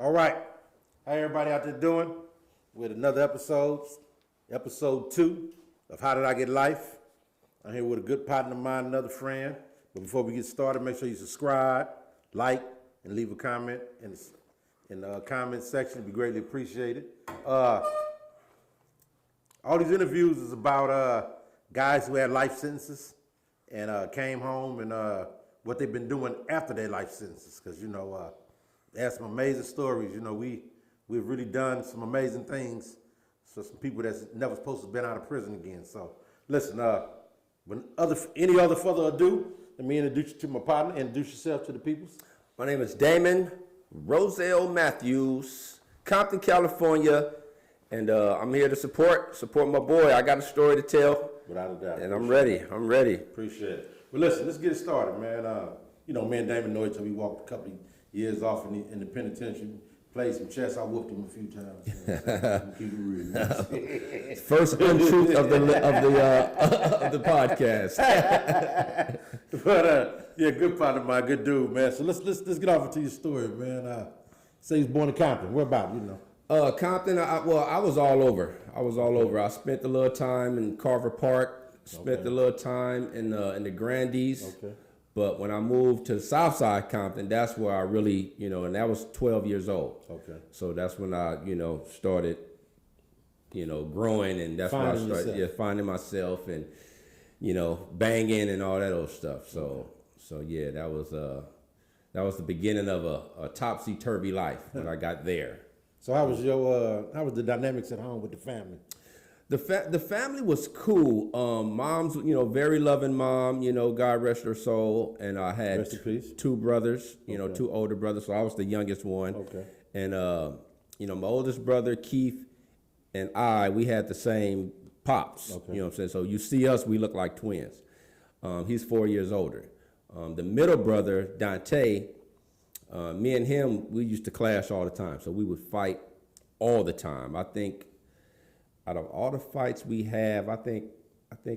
All right. How everybody out there doing? With another episode 2 of How Did I Get Life? I'm here with a good partner of mine, another friend. But before we get started, make sure you subscribe, like, and leave a comment in the comment section. It'd be greatly appreciated. All these interviews is about guys who had life sentences and came home and what they've been doing after their life sentences. Because, they have some amazing stories. We've really done some amazing things. So some people that's never supposed to have been out of prison again. So listen, any other further ado, let me introduce you to my partner. Introduce yourself to the peoples. My name is Damon Roselle Matthews, Compton, California, and I'm here to support my boy. I got a story to tell. Without a doubt. And I'm ready. Appreciate it. Well, listen, let's get it started, man. Me and Damon know each other. We walked a couple of years off in the penitentiary. Played some chess. I whooped him a few times. Keep it real. First untruth of the podcast. But good partner of mine, good dude, man. So let's get off into your story, man. Say he was born in Compton. Where about, Compton. I was all over. I spent a little time in Carver Park. Spent a little time in the Grandies. Okay. But when I moved to the South Side Compton, that's where I really, and that was 12 years old. Okay. So that's when I, started, growing, and that's when I started finding myself and, banging and all that old stuff. So yeah, that was the beginning of a topsy-turvy life when I got there. So how was the dynamics at home with the family? The family was cool. Mom's, very loving mom, God rest her soul. And I had two brothers, two older brothers. So I was the youngest one. Okay. And, my oldest brother, Keith, and we had the same pops. Okay. You know what I'm saying? So you see us, we look like twins. He's 4 years older. The middle brother, Dante, me and him, we used to clash all the time. So we would fight all the time. I think out of all the fights we have, I think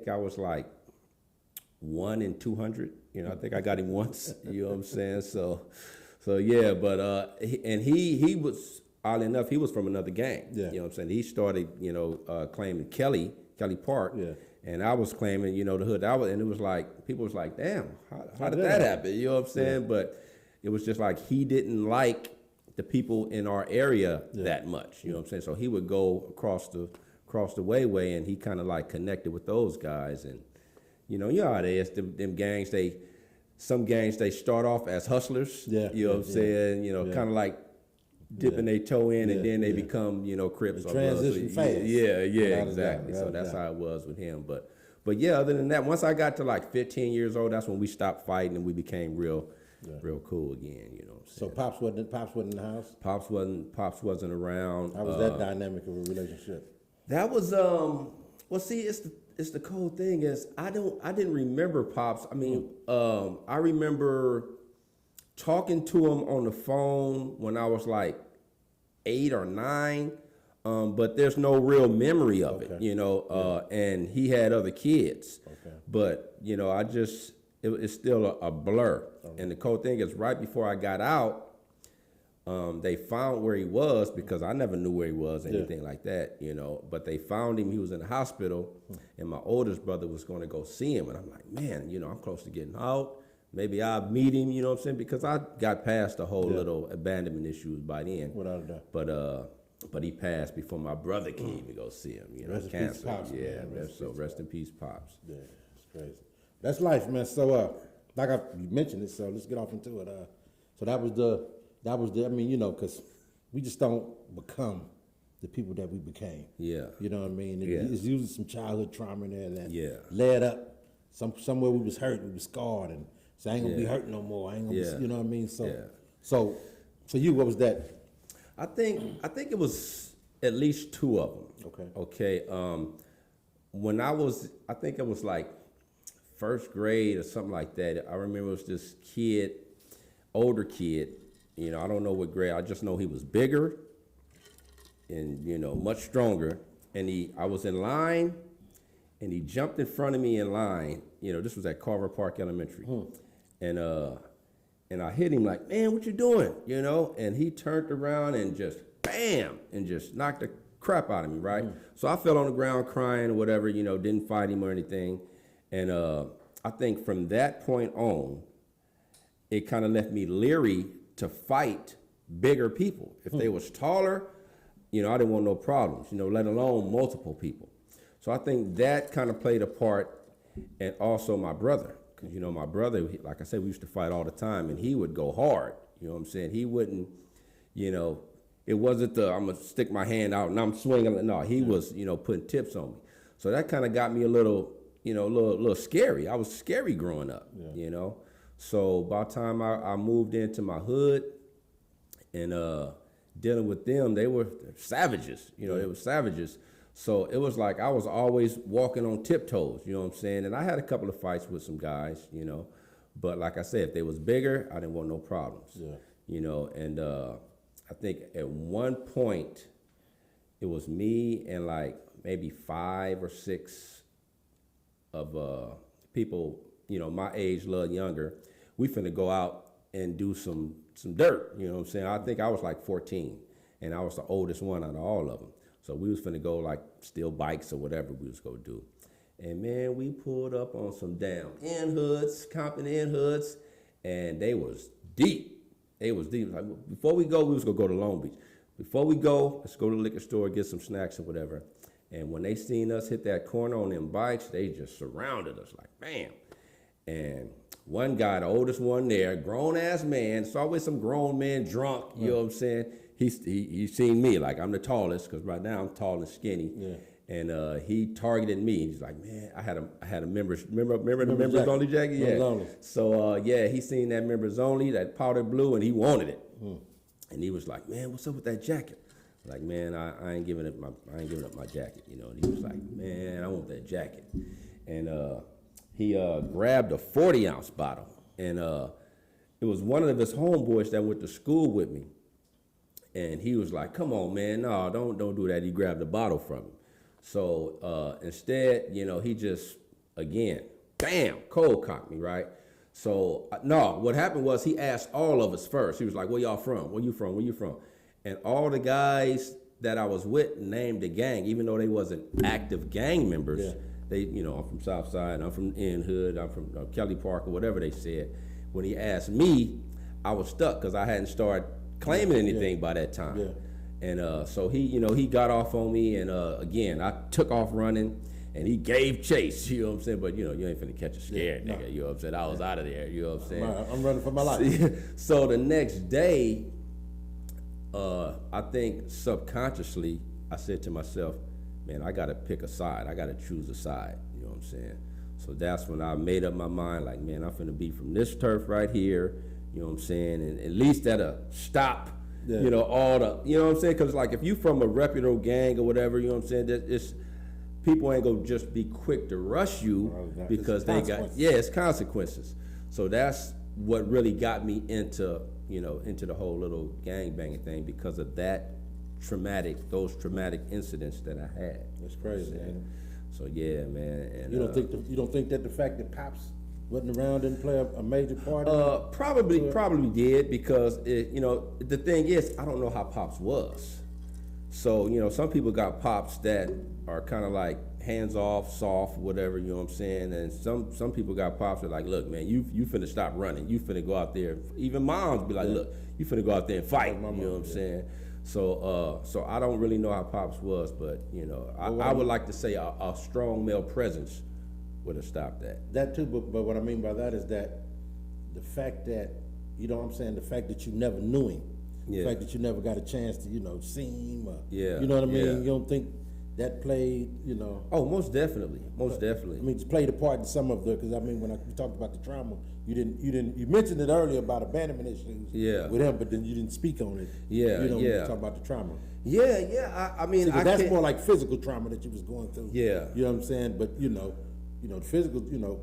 I was like 1 in 200. I think I got him once. You know what I'm saying? So yeah. But he was, oddly enough, he was from another gang. Yeah. You know what I'm saying? He started, claiming Kelly Park. Yeah. And I was claiming, the hood. And it was like, people was like, damn, how did that happen? You know what I'm saying? Yeah. But it was just like he didn't like the people in our area that much. You know what I'm saying? So he would go across the way, and he kind of like connected with those guys. And you know how it is, them gangs, some gangs they start off as hustlers. Yeah. You know what I'm saying? Kind of like dipping their toe in, and then they become, Crips. The transition fast. Yeah, exactly. So that's how it was with him. But yeah, other than that, once I got to like 15 years old, that's when we stopped fighting and we became real cool again. You know what I'm saying? So Pops wasn't in the house? Pops wasn't around. How was that dynamic of a relationship? That was it's the cold thing is I didn't remember Pops. I mean, I remember talking to him on the phone when I was like 8 or 9, but there's no real memory of it, and he had other kids. Okay. But, it's still a blur. Okay. And the cold thing is right before I got out, they found where he was because I never knew where he was, anything like that, But they found him. He was in the hospital, and my oldest brother was going to go see him. And I'm like, man, I'm close to getting out. Maybe I'll meet him, you know what I'm saying? Because I got past the whole little abandonment issues by then. Without a doubt. But he passed before my brother came to go see him. Rest cancer. In peace, Pops, Rest in peace, Pops. Yeah, it's crazy. That's life, man. So, you mentioned it, so let's get off into it. So that was the. I mean, because we just don't become the people that we became. Yeah. You know what I mean? It's usually some childhood trauma in there that led up. Somewhere we was hurt, we was scarred, and so I ain't gonna be hurt no more. I ain't gonna be, you know what I mean? So for you, what was that? I think it was at least 2 of them. Okay. When I think it was like first grade or something like that. I remember it was this kid, older kid. I don't know what grade. I just know he was bigger and, much stronger. And I was in line, and he jumped in front of me in line. This was at Carver Park Elementary. And and I hit him like, man, what you doing? You know, and he turned around and just bam, and just knocked the crap out of me, right? So I fell on the ground crying or whatever, you know, didn't fight him or anything. And I think from that point on, it kind of left me leery to fight bigger people. If they was taller, you know, I didn't want no problems, you know, let alone multiple people. So I think that kind of played a part, and also my brother. Because, you know, my brother, like I said, we used to fight all the time, and he would go hard. You know what I'm saying? He wouldn't, you know, it wasn't I'm going to stick my hand out and I'm swinging. No, he was, you know, putting tips on me. So that kind of got me a little, you know, a little scary. I was scary growing up, you know. So by the time I moved into my hood and dealing with them, they were savages. You know, they were savages. So it was like I was always walking on tiptoes, you know what I'm saying? And I had a couple of fights with some guys, you know. But like I said, if they was bigger, I didn't want no problems. Yeah. You know, and I think at one point it was me and like maybe 5 or 6 of people, you know, my age, a little younger. We finna go out and do some dirt, you know what I'm saying? I think I was like 14, and I was the oldest one out of all of them. So we was finna go like steal bikes or whatever we was gonna do. And man, we pulled up on some damn end hoods, Compton end hoods, and they was deep. They was deep. Like, before we go, we was gonna go to Long Beach. Before we go, let's go to the liquor store, get some snacks or whatever. And when they seen us hit that corner on them bikes, they just surrounded us like, bam. And one guy, the oldest one there, grown-ass man, it's always some grown man drunk, you know what I'm saying? He seen me, like I'm the tallest, because right now I'm tall and skinny. Yeah. And he targeted me. He's like, man, I had a members, remember the members only jacket? Yeah. Only. So yeah, he seen that members only, that powder blue, and he wanted it. And he was like, man, what's up with that jacket? Like, man, I ain't giving up my jacket, you know. And he was like, man, I want that jacket. And he grabbed a 40-ounce bottle, and it was one of his homeboys that went to school with me. And he was like, come on, man, no, don't do that. He grabbed the bottle from him. So instead, you know, he just, again, bam, cold cocked me, right? So, no, what happened was he asked all of us first. He was like, where y'all from? Where you from? Where you from? And all the guys that I was with named the gang, even though they wasn't active gang members. Yeah. They, you know, I'm from Southside, I'm from End Hood, I'm from Kelly Park, or whatever they said. When he asked me, I was stuck because I hadn't started claiming anything by that time. Yeah. And so he, you know, he got off on me, and again, I took off running, and he gave chase, you know what I'm saying? But, you know, you ain't finna catch a scared nigga, you know what I'm saying? I was out of there, you know what I'm saying? I'm running for my life. So the next day, I think subconsciously, I said to myself, man, I gotta pick a side. I gotta choose a side, you know what I'm saying? So that's when I made up my mind, like, man, I'm finna be from this turf right here, you know what I'm saying? And at least that'll stop, you know, all the, you know what I'm saying? Because, like, if you from a reputable gang or whatever, you know what I'm saying, it's, people ain't gonna just be quick to rush you because they got, it's consequences. So that's what really got me into, you know, into the whole little gang banging thing, because of those traumatic incidents that I had. That's crazy, man. So yeah, man. And you don't think that the fact that Pops wasn't around didn't play a major part in it? Probably did, because you know, the thing is, I don't know how Pops was. So, you know, some people got Pops that are kind of like hands off, soft, whatever, you know what I'm saying? And some people got Pops that are like, look, man, you finna stop running. You finna go out there. Even moms be like, look, you finna go out there and fight. You know what I'm saying? So I don't really know how Pops was, but, you know, I would like to say a strong male presence would have stopped that. That too, but what I mean by that is that the fact that, you know what I'm saying, the fact that you never knew him, the fact that you never got a chance to, you know, see him, you know what I mean? You don't think that played, you know? Oh, most definitely. I mean, it's played a part in some of the, because I mean, when we talked about the trauma, you mentioned it earlier about abandonment issues with him, but then you didn't speak on it. You know, when you talk about the trauma. I mean, that's more like physical trauma that you was going through. Yeah. You know what I'm saying? But, you know, the physical, you know,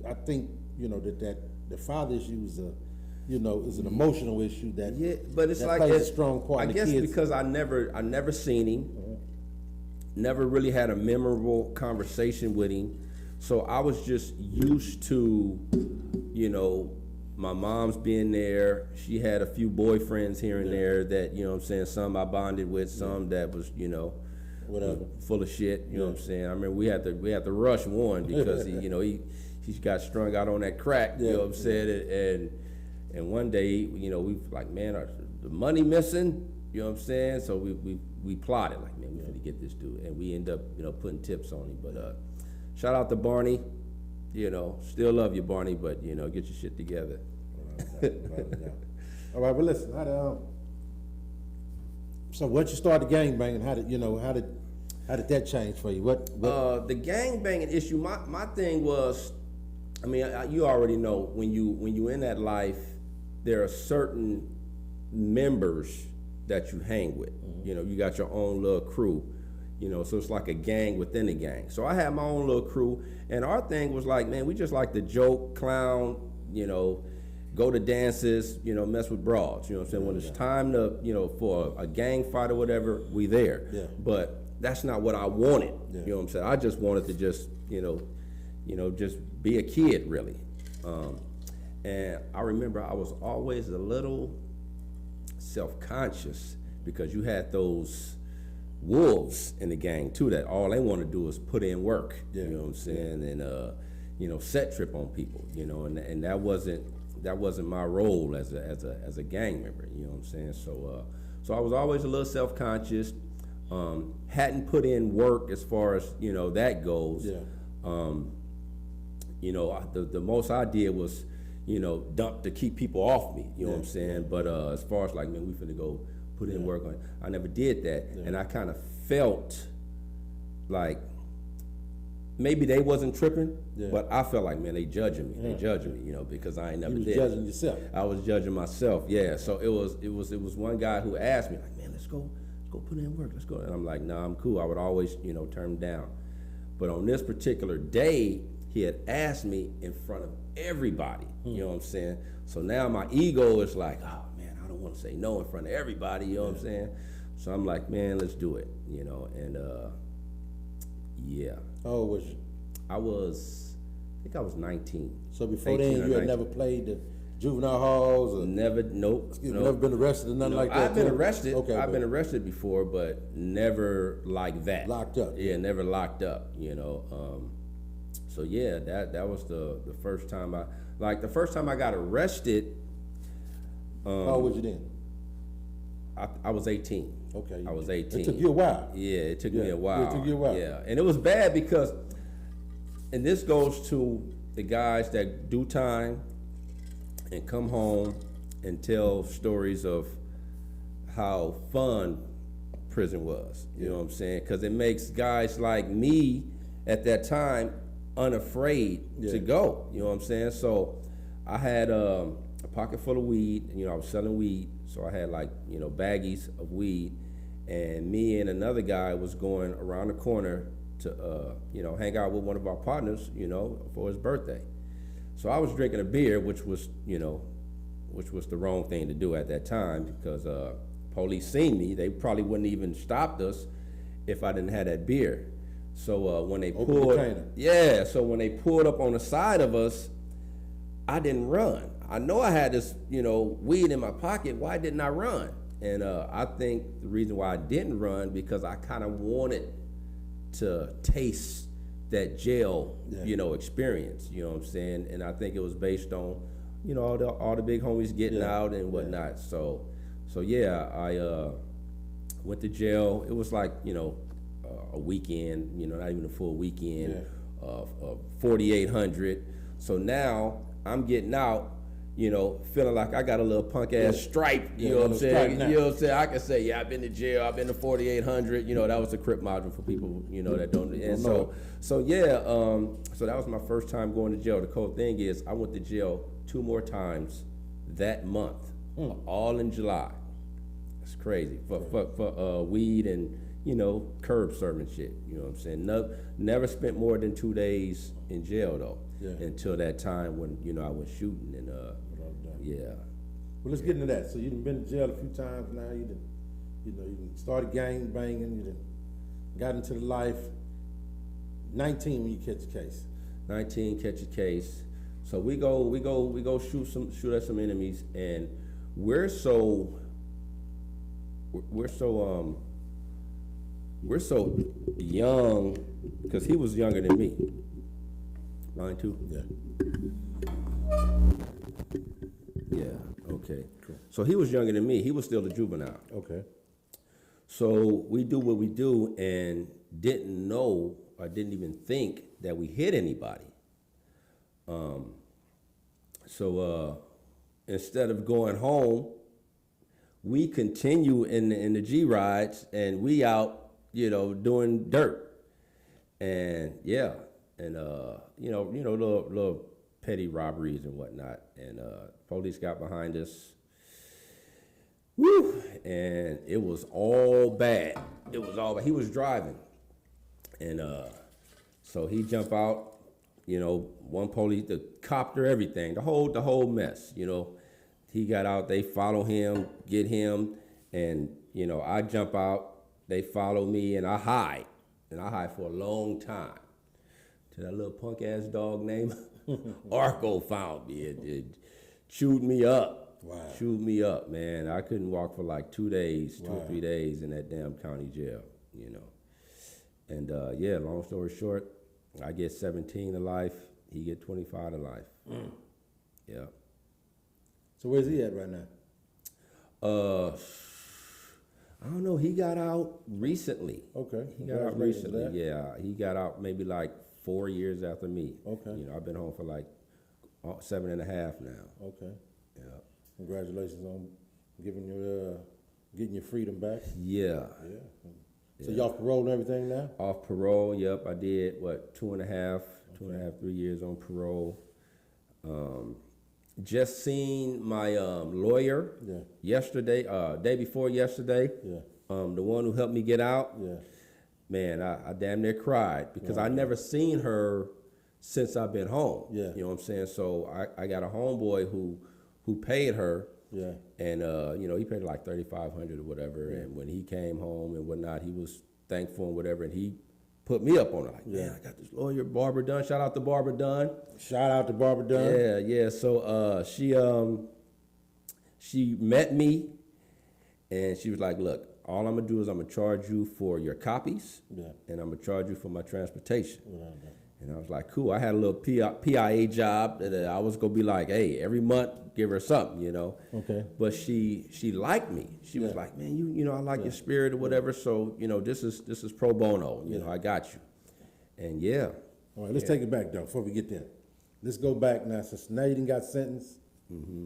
I think, you know, that the father issue is you know, is an emotional issue that but it's that like plays a strong part. I guess because I never seen him, never really had a memorable conversation with him, so I was just used to, you know, my mom's been there. She had a few boyfriends here and there that, you know what I'm saying, some I bonded with, some that was, you know, Whatever. full of shit, you know what I'm saying. I remember we had to rush one because he got strung out on that crack, you know what I'm saying, and one day, you know, we like, man, the money missing, you know what I'm saying. So we plotted like, man, we finna get this dude, and we end up, you know, putting tips on him. But shout out to Barney, you know, still love you, Barney, but you know, get your shit together. All right, well, listen. So once you started gang banging, how did that change for you? What? The gang banging issue. My thing was, I mean, you already know when you in that life, there are certain members that you hang with. Mm-hmm. You know, you got your own little crew. You know, so it's like a gang within a gang. So I had my own little crew, and our thing was like, man, we just like to joke, clown, you know, go to dances, you know, mess with broads. You know what I'm saying? When it's time to, you know, for a gang fight or whatever, we there. Yeah. But that's not what I wanted. Yeah. You know what I'm saying? I just wanted to just, you know, just be a kid, really. And I remember I was always a little self-conscious because you had those wolves in the gang too that all they want to do is put in work. You know what I'm saying? And you know, set trip on people. You know, and that wasn't my role as a gang member. You know what I'm saying? So I was always a little self-conscious. Hadn't put in work as far as, you know, that goes. You know, the most I did was, you know, dump to keep people off me. You know what I'm saying? But as far as like, man, we finna go put in work on it, I never did that. And I kind of felt like maybe they wasn't tripping, but I felt like, man, they judging me. They judging me, you know, because I ain't never did. You was judging yourself. I was judging myself. Yeah. So it was one guy who asked me like, man, let's go put in work. Let's go. And I'm like, nah, I'm cool. I would always, you know, turn him down. But on this particular day, he had asked me in front of everybody. You know what I'm saying? So now my ego is like, oh man, I don't want to say no in front of everybody. You know what I'm saying? So I'm like, man, let's do it. You know, and How old was you? I think I was 19. So before then, you had never played the juvenile halls? Or never, nope. Never been arrested or nothing like that? I've been arrested. Okay, I've been arrested before, but never like that. Locked up? Yeah, never locked up, you know. So yeah, that was the first time the first time I got arrested. How old was you then? I was 18. Okay. I was 18. It took you a while. Yeah, it took me a while. It took you a while. Yeah, and it was bad because, and this goes to the guys that do time and come home and tell stories of how fun prison was. You know what I'm saying? Because it makes guys like me at that time unafraid to go. You know what I'm saying? So I had a pocket full of weed. You know, I was selling weed. So I had like, you know, baggies of weed. And me and another guy was going around the corner to, you know, hang out with one of our partners, you know, for his birthday. So I was drinking a beer, which was the wrong thing to do at that time because police seen me. They probably wouldn't even stopped us if I didn't have that beer. So when they pulled, so when they pulled up on the side of us, I didn't run. I know I had this, you know, weed in my pocket. Why didn't I run? And I think the reason why I didn't run because I kind of wanted to taste that jail, you know, experience. You know what I'm saying? And I think it was based on, you know, all the big homies getting out and whatnot. So yeah, I went to jail. It was like, you know, a weekend, you know, not even a full weekend, 4,800. So now I'm getting out, you know, feeling like I got a little punk ass stripe, you know what I'm saying? You know what I'm saying? I can say, yeah, I've been to jail, I've been to 4,800, you know, that was the Crip module for people, you know, that don't, and so that was my first time going to jail. The cool thing is I went to jail 2 more times that month, all in July. It's crazy for weed and, you know, curb serving shit. You know what I'm saying? Never spent more than 2 days in jail though, until that time when, you know, I was shooting and Well, let's get into that. So you've been to jail a few times now. You started gang banging. You done got into the life. 19 when you catch a case. 19 catch a case. So we go shoot at some enemies, and we're so young, because he was younger than me. Mine too? Yeah. Yeah, okay. Cool. So he was younger than me. He was still a juvenile. Okay. So we do what we do and didn't know or didn't even think that we hit anybody. So instead of going home, we continue in the G rides, and we out, doing dirt. And yeah, and little petty robberies and whatnot. And police got behind us. Woo! And it was all bad. It was all bad. He was driving, and so he jump out. One police, the copter, everything, the whole mess. He got out. They follow him, get him, and I jump out. They follow me, and I hide, for a long time. Till that little punk ass dog named Arco found me. It chewed me up. Wow. Chewed me up, man. I couldn't walk for like 2 days, wow. 2 or 3 days in that damn county jail, And yeah, long story short, I get 17 to life. He get 25 to life. Yeah. So where's he at right now? I don't know. He got out recently. Okay. He got out recently. Yeah, he got out maybe like 4 years after me. Okay. I've been home for like 7.5 now. Okay. Yeah. Congratulations on getting your freedom back. Yeah. Yeah. So you off parole and everything now? Off parole, yep. I did, 2.5, 3 years on parole. Just seen my lawyer yesterday, day before yesterday. Yeah. The one who helped me get out. Yeah. Man, I damn near cried because I never seen her since I've been home. Yeah. You know what I'm saying? So I got a homeboy who paid her. Yeah. And he paid like $3,500 or whatever. Yeah. And when he came home and whatnot, he was thankful and whatever, and he put me up on it. Like, man, I got this lawyer, Barbara Dunn. Shout out to Barbara Dunn. Shout out to Barbara Dunn. Yeah. So she met me, and she was like, look, all I'm gonna do is I'm gonna charge you for your copies, and I'm gonna charge you for my transportation. And I was like, cool. I had a little PIA job that I was gonna be like, hey, every month give her something, Okay. But she liked me. She was like, man, you I like your spirit or whatever. So this is pro bono. I got you. And yeah. All right, let's take it back though before we get there. Let's go back now. Since now you done got sentenced. Mm-hmm.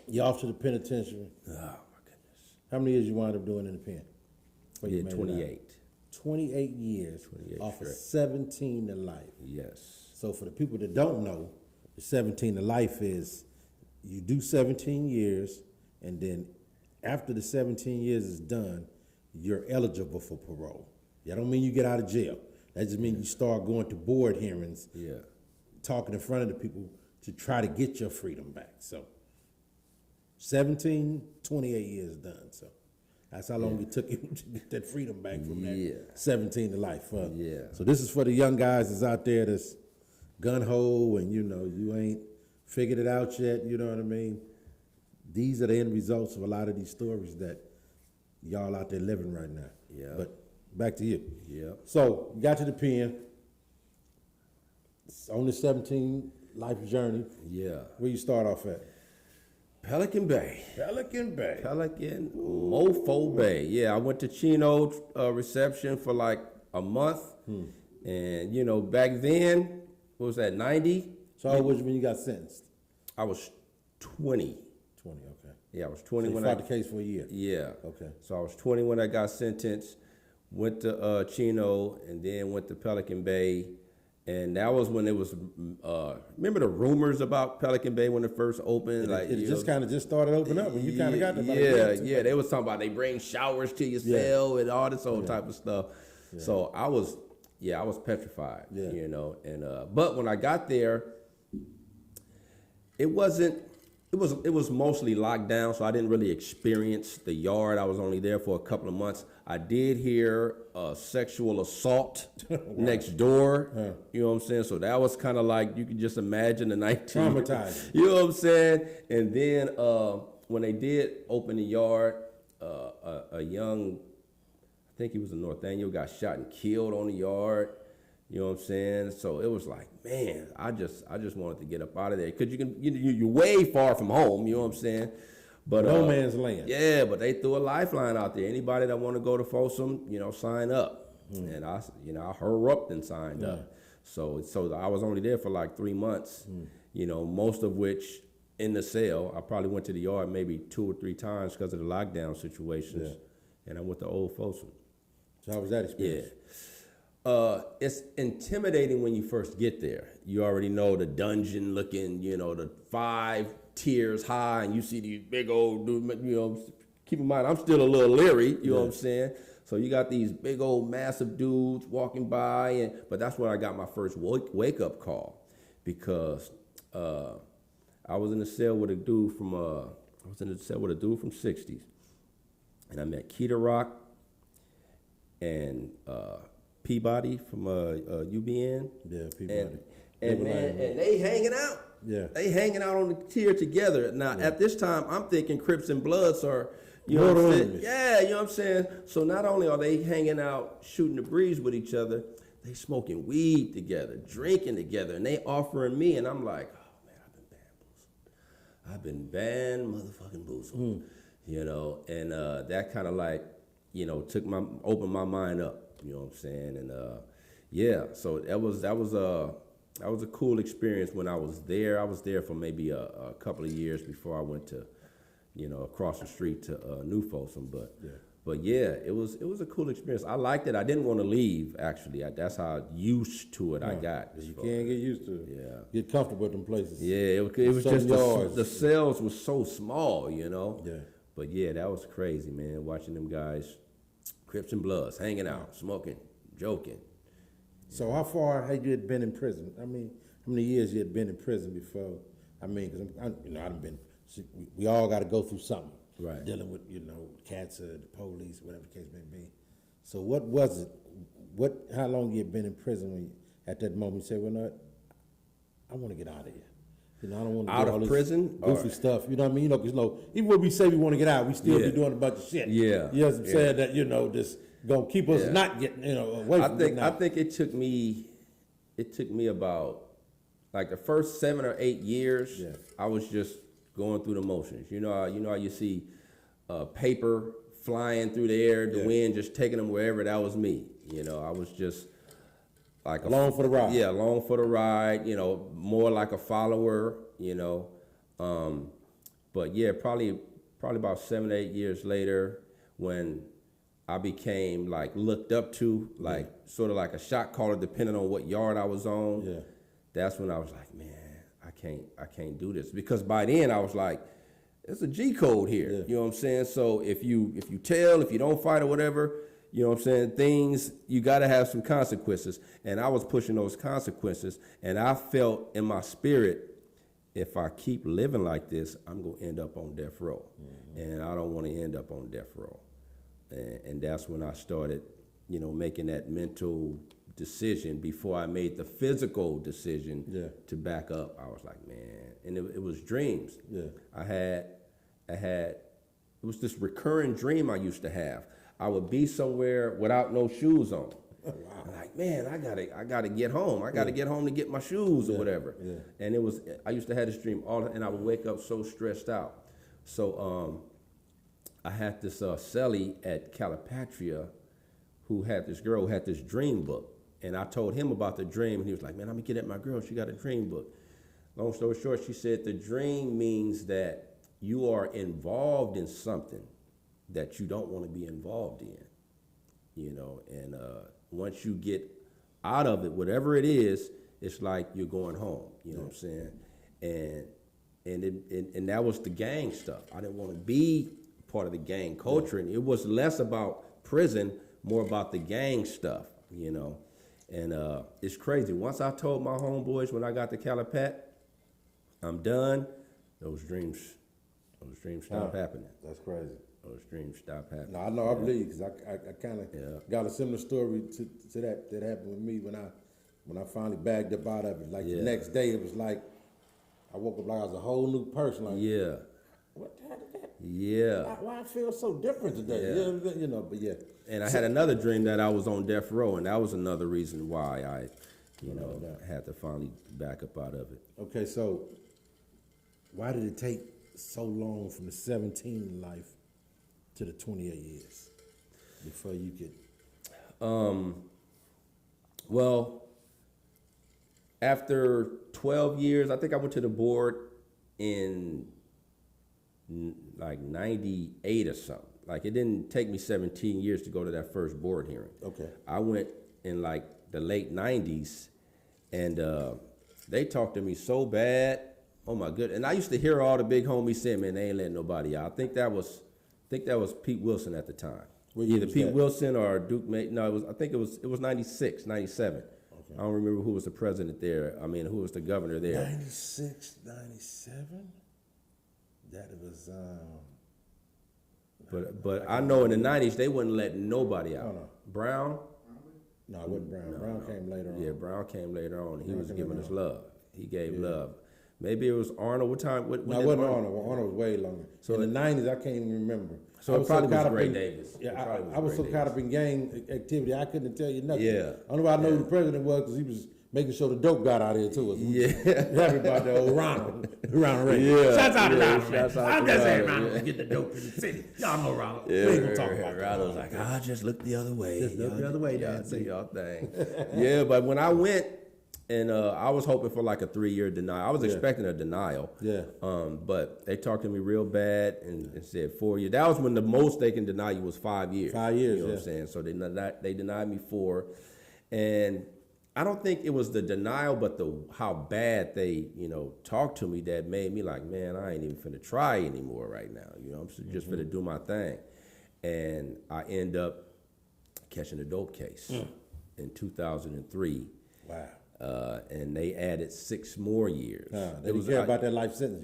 You're off to the penitentiary. Oh my goodness. How many years you wound up doing in the pen? Yeah, 28. 28 years 28 off straight. of 17 to life. Yes. So for the people that don't know, the 17 to life is you do 17 years, and then after the 17 years is done, you're eligible for parole. That don't mean you get out of jail. That just means you start going to board hearings, talking in front of the people to try to get your freedom back. So 17, 28 years done. So that's how long it took you to get that freedom back from that 17 to life. So this is for the young guys that's out there that's gun-ho and, you ain't figured it out yet, you know what I mean? These are the end results of a lot of these stories that y'all out there living right now. Yeah. But back to you. Yeah. So you got to the pen. It's on the 17 life journey. Yeah. Where you start off at? Pelican Bay. Pelican Bay. Pelican Mofo Bay. Yeah, I went to Chino reception for like a month. And, back then, what was that, 90? So how old was you when you got sentenced? I was 20. 20, okay. Yeah, I was 20 so when you fought the case for a year? Yeah. Okay. So I was 20 when I got sentenced, went to Chino, and then went to Pelican Bay. And that was when it was, remember the rumors about Pelican Bay when it first opened? It just kind of just started opening up when you kind of got there. Yeah. They was talking about they bring showers to your cell and all this old type of stuff. Yeah. So I was petrified, And but when I got there, it wasn't it was mostly locked down, so I didn't really experience the yard. I was only there for a couple of months. I did hear sexual assault next door. You know what I'm saying? So that was kind of like, you can just imagine the 19. Traumatizing. You know what I'm saying? And then when they did open the yard, a young, I think he was a Northaniel, got shot and killed on the yard. You know what I'm saying? So it was like, man, I just wanted to get up out of there, because you're way far from home. You know what I'm saying? But No man's land. Yeah, but they threw a lifeline out there. Anybody that want to go to Folsom, sign up. And I hurry up and signed up. So I was only there for like 3 months. Most of which in the cell. I probably went to the yard maybe 2 or 3 times because of the lockdown situations. And I went to Old Folsom. So how was that experience? It's intimidating when you first get there. You already know the dungeon looking, the 5 tiers high, and you see these big old dudes, keep in mind, I'm still a little leery, you know what I'm saying? So you got these big old massive dudes walking by, but that's where I got my first wake up call, because I was in the cell with a dude from, 60s, and I met Keita Rock and Peabody from UBN. Yeah, Peabody. And they hanging out. Yeah. They hanging out on the tier together. Now, at this time, I'm thinking Crips and Bloods are, you know what I'm saying? Yeah, you know what I'm saying? So not only are they hanging out, shooting the breeze with each other, they smoking weed together, drinking together, and they offering me, and I'm like, oh, man, I've been motherfucking boozled. And that kind of like, opened my mind up. You know what I'm saying? And so that was a cool experience when I was there. I was there for maybe a couple of years before I went to, across the street to New Folsom. But it was a cool experience. I liked it. I didn't want to leave, actually. That's how used to it I got. You can't get used to it. Yeah. Get comfortable with them places. Yeah, it was just the cells was so small, Yeah. But that was crazy, man, watching them guys, Crips and Bloods, hanging out, smoking, joking. So how far had you been in prison? I mean, how many years you had been in prison before? I mean, because I've been. We all got to go through something. Right. Dealing with cancer, the police, whatever the case may be. So what was it? How long you had been in prison when at that moment you said, well, no, I want to get out of here. I don't want to out do all of this prison, goofy stuff. You know what I mean? Because even when we say we want to get out, we still be doing a bunch of shit. Yeah. You know what I'm saying? That just gonna keep us not getting away from it. I think it took me about like the first 7 or 8 years. Yeah. I was just going through the motions. You know how you see paper flying through the air, the wind just taking them wherever. That was me. I was just like along for the ride. Yeah, along for the ride. More like a follower. But probably about 7 or 8 years later, when I became like looked up to, like sort of like a shot caller, depending on what yard I was on. Yeah. That's when I was like, man, I can't do this, because by then I was like, there's a G code here. Yeah. You know what I'm saying? So if you if you don't fight or whatever, you know what I'm saying, things, you got to have some consequences. And I was pushing those consequences, and I felt in my spirit, if I keep living like this, I'm going to end up on death row. Mm-hmm. And I don't want to end up on death row. And that's when I started, making that mental decision before I made the physical decision to back up. I was like, man, and it was dreams. Yeah. It was this recurring dream I used to have. I would be somewhere without no shoes on. Oh, wow. I'm like, man, I gotta get home. I gotta get home to get my shoes or whatever. Yeah. And I used to have this dream and I would wake up so stressed out. So I had this cellie at Calipatria who had this girl who had this dream book. And I told him about the dream, and he was like, man, I'm gonna get at my girl. She got a dream book. Long story short, she said the dream means that you are involved in something that you don't want to be involved in, and once you get out of it, whatever it is, it's like you're going home, you know what I'm saying? And that was the gang stuff. I didn't want to be part of the gang culture, and it was less about prison, more about the gang stuff, and it's crazy. Once I told my homeboys when I got to Calipat, I'm done, those dreams stop happening. That's crazy. Those dreams stop happening. No, I know, I believe, because I kind of Yeah. got a similar story to that happened with me when I finally bagged up out of it. Like the next day, it was like I woke up like I was a whole new person. Like, Yeah. what? How did that? Yeah. Why I feel so different today? Yeah. You know, but yeah. And I had another dream that I was on death row, and that was another reason why I, had to finally back up out of it. Okay, so why did it take so long from the 17 life to the 28 years before you could? Well, after 12 years, I think I went to the board in like 98 or something. Like it didn't take me 17 years to go to that first board hearing. Okay. I went in like the late 90s, and they talked to me so bad. Oh my goodness! And I used to hear all the big homies saying, "Man, they ain't letting nobody out." I think that was Pete Wilson at the time. What year Either was Pete that? Wilson or Duke May. No, I think it was 96, 97. Okay. I don't remember who was the president there. I mean, who was the governor there. 96, 97? That was, But I know in the 90s they wouldn't let nobody out. No. Brown? no, it wasn't Brown. Brown came later on. Yeah, Brown came later on. And he Brown was came giving later us on. love. He gave love. Maybe it was Arnold. What time? When No, it did wasn't Arnold. Arnold was way longer. So in the 90s, I can't even remember. So I it probably caught was up Gray in- Davis. It Yeah, probably was I was Gray so caught up in gang activity, I couldn't tell you nothing. Yeah. Only way I know who the president was because he was making sure the dope got out of here too. Yeah. Happy about the old Ronald Reagan. Yeah. Shouts out to Yeah, Ronald. shouts out I'm to just saying Ronald, Ronald yeah. to get the dope in the city. Y'all know Ronald. Yeah, We ain't gonna talk about that. Ronald was like, I just look the other way. Just look the other way, Y'all Dan. do y'all thing. Yeah, but when I went, and I was hoping for like a 3-year denial. I was expecting a denial. Yeah. But they talked to me real bad and said 4 years. That was when the most they can deny you was 5 years. 5 years, You know what I'm saying? So they denied me 4. And I don't think it was the denial, but how bad they, talked to me that made me like, man, I ain't even finna try anymore right now. I'm just finna do my thing. And I end up catching a dope case in 2003. Wow. And they added 6 more years. They didn't care about that life sentence.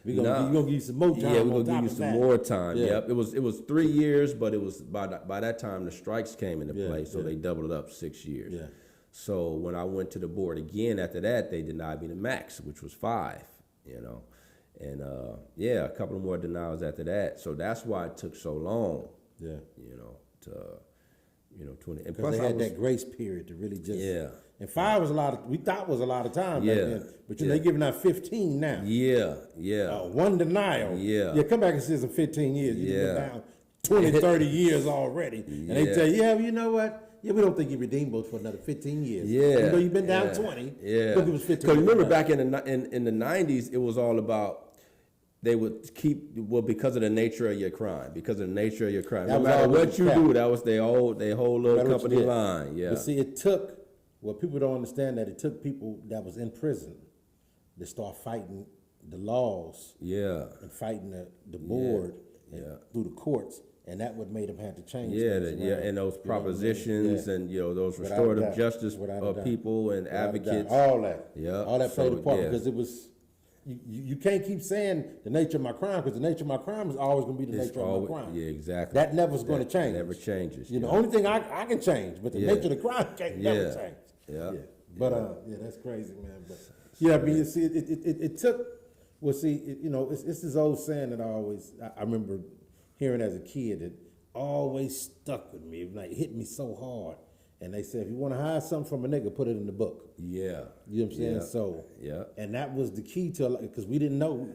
We're Nah. gonna give you some more time. Yeah, we're on gonna top give you of some that. more time. Yeah. Yep. It was 3 years, but it was by that time the strikes came into Yeah, play, so yeah. they doubled it up 6 years. Yeah. So when I went to the board again after that, they denied me the max, which was 5. And a couple of more denials after that. So that's why it took so long. Yeah. To 20. And Because plus they I had was, that grace period to really just. Yeah. And 5 was a lot of. We thought was a lot of time back Yeah. then. But Yeah. they giving out 15 now. Yeah. One denial. Yeah. Yeah, come back and say some 15 years. You Yeah. been down 20, 30 years already. And they Yeah. tell you, well, you know what? Yeah, we don't think you're redeemable for another 15 years. Yeah, Even though you've been down yeah, 20. Yeah, Look, it was 15. because remember back in the 90s, it was all about they would keep because of the nature of your crime, because of the nature of your crime. That No was matter always what the you cap. do, that was their whole little Matter what you company did. line. Yeah, But see, it took, well, people don't understand that it took people that was in prison to start fighting the laws yeah, and fighting the board and yeah. through the courts. And that what made them have to change. yeah, things yeah, around. and those You know what I mean? propositions Yeah. and those Without a restorative doubt. justice Without a doubt. people and Without a doubt. advocates. All that. Yeah. All that played So, a part yeah. because it was, you can't keep saying the nature of my crime because the nature of my crime is always going to be the It's nature of always- my crime. yeah, exactly. That never's going to That change. never changes, You know, yeah. only thing I can change, but the Yeah. nature of the crime can't never Yeah. change. Yeah. But yeah, that's crazy, man. But yeah, I mean, you see, it took. Well, see, it's this old saying that I remember hearing as a kid that always stuck with me. It like hit me so hard. And they said, if you want to hide something from a nigga, put it in the book. Yeah, You know what I'm saying? Yeah. So Yeah. and that was the key to because we didn't know.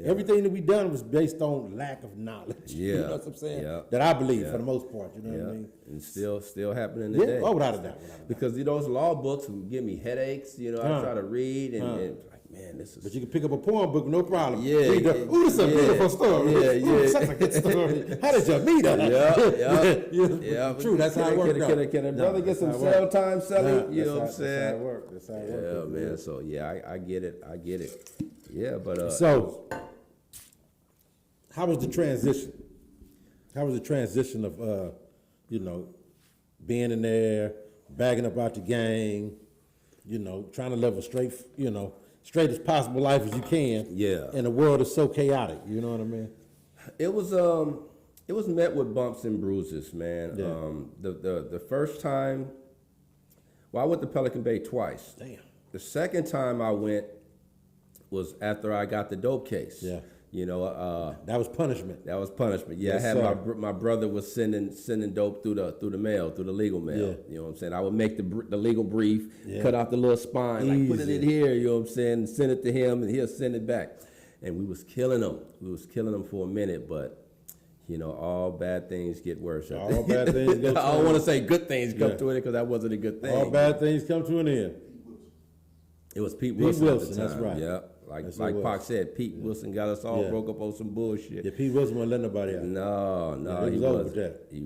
Everything that we done was based on lack of knowledge. You Yeah. know what I'm saying? Yeah. That I believe Yeah. for the most part. You know yeah, what I mean? and still happening Yeah. today. Oh, without a doubt. Without a doubt. Because those law books would give me headaches. I try to read and like, man, this is. But you can pick up a poem book, no problem. Yeah, Read the, yeah, ooh, this is a yeah, beautiful story. yeah, Ooh, yeah. such a good story. How did you meet her? Yeah. True, that's how it works. Can a brother get some cell time selling? You know what I'm saying? That's how it works. That's how it works. Yeah, man. So yeah, I get it. Yeah, but So, how was the transition? How was the transition of, being in there, bagging up out the gang, trying to live a straight, straight as possible life as you can. Yeah. And the world is so chaotic. You know what I mean? It was met with bumps and bruises, man. Yeah. The first time, well, I went to Pelican Bay twice. Damn. The second time I went was after I got the dope case. Yeah. You know, That was punishment. that was punishment. Yeah, Yes, I had sir. my brother was sending dope through the mail, through the legal mail. Yeah. You know what I'm saying? I would make the legal brief, Yeah. cut out the little spine, like put it Easy. in here. You know what I'm saying? Send it to him, and he'll send it back. And we was killing them. We was killing them for a minute, but you know, all bad things get worse. All bad things get I don't want to say good things come to it because that wasn't a good thing. All bad things come to an end. It was Pete Wilson, Wilson at the that's time. right. Yeah, like That's what it Pac was. said, Pete Wilson got us all Yeah. broke up on some bullshit. Yeah, Pete Wilson wouldn't let nobody out. No, Yeah, he was over wasn't. that. He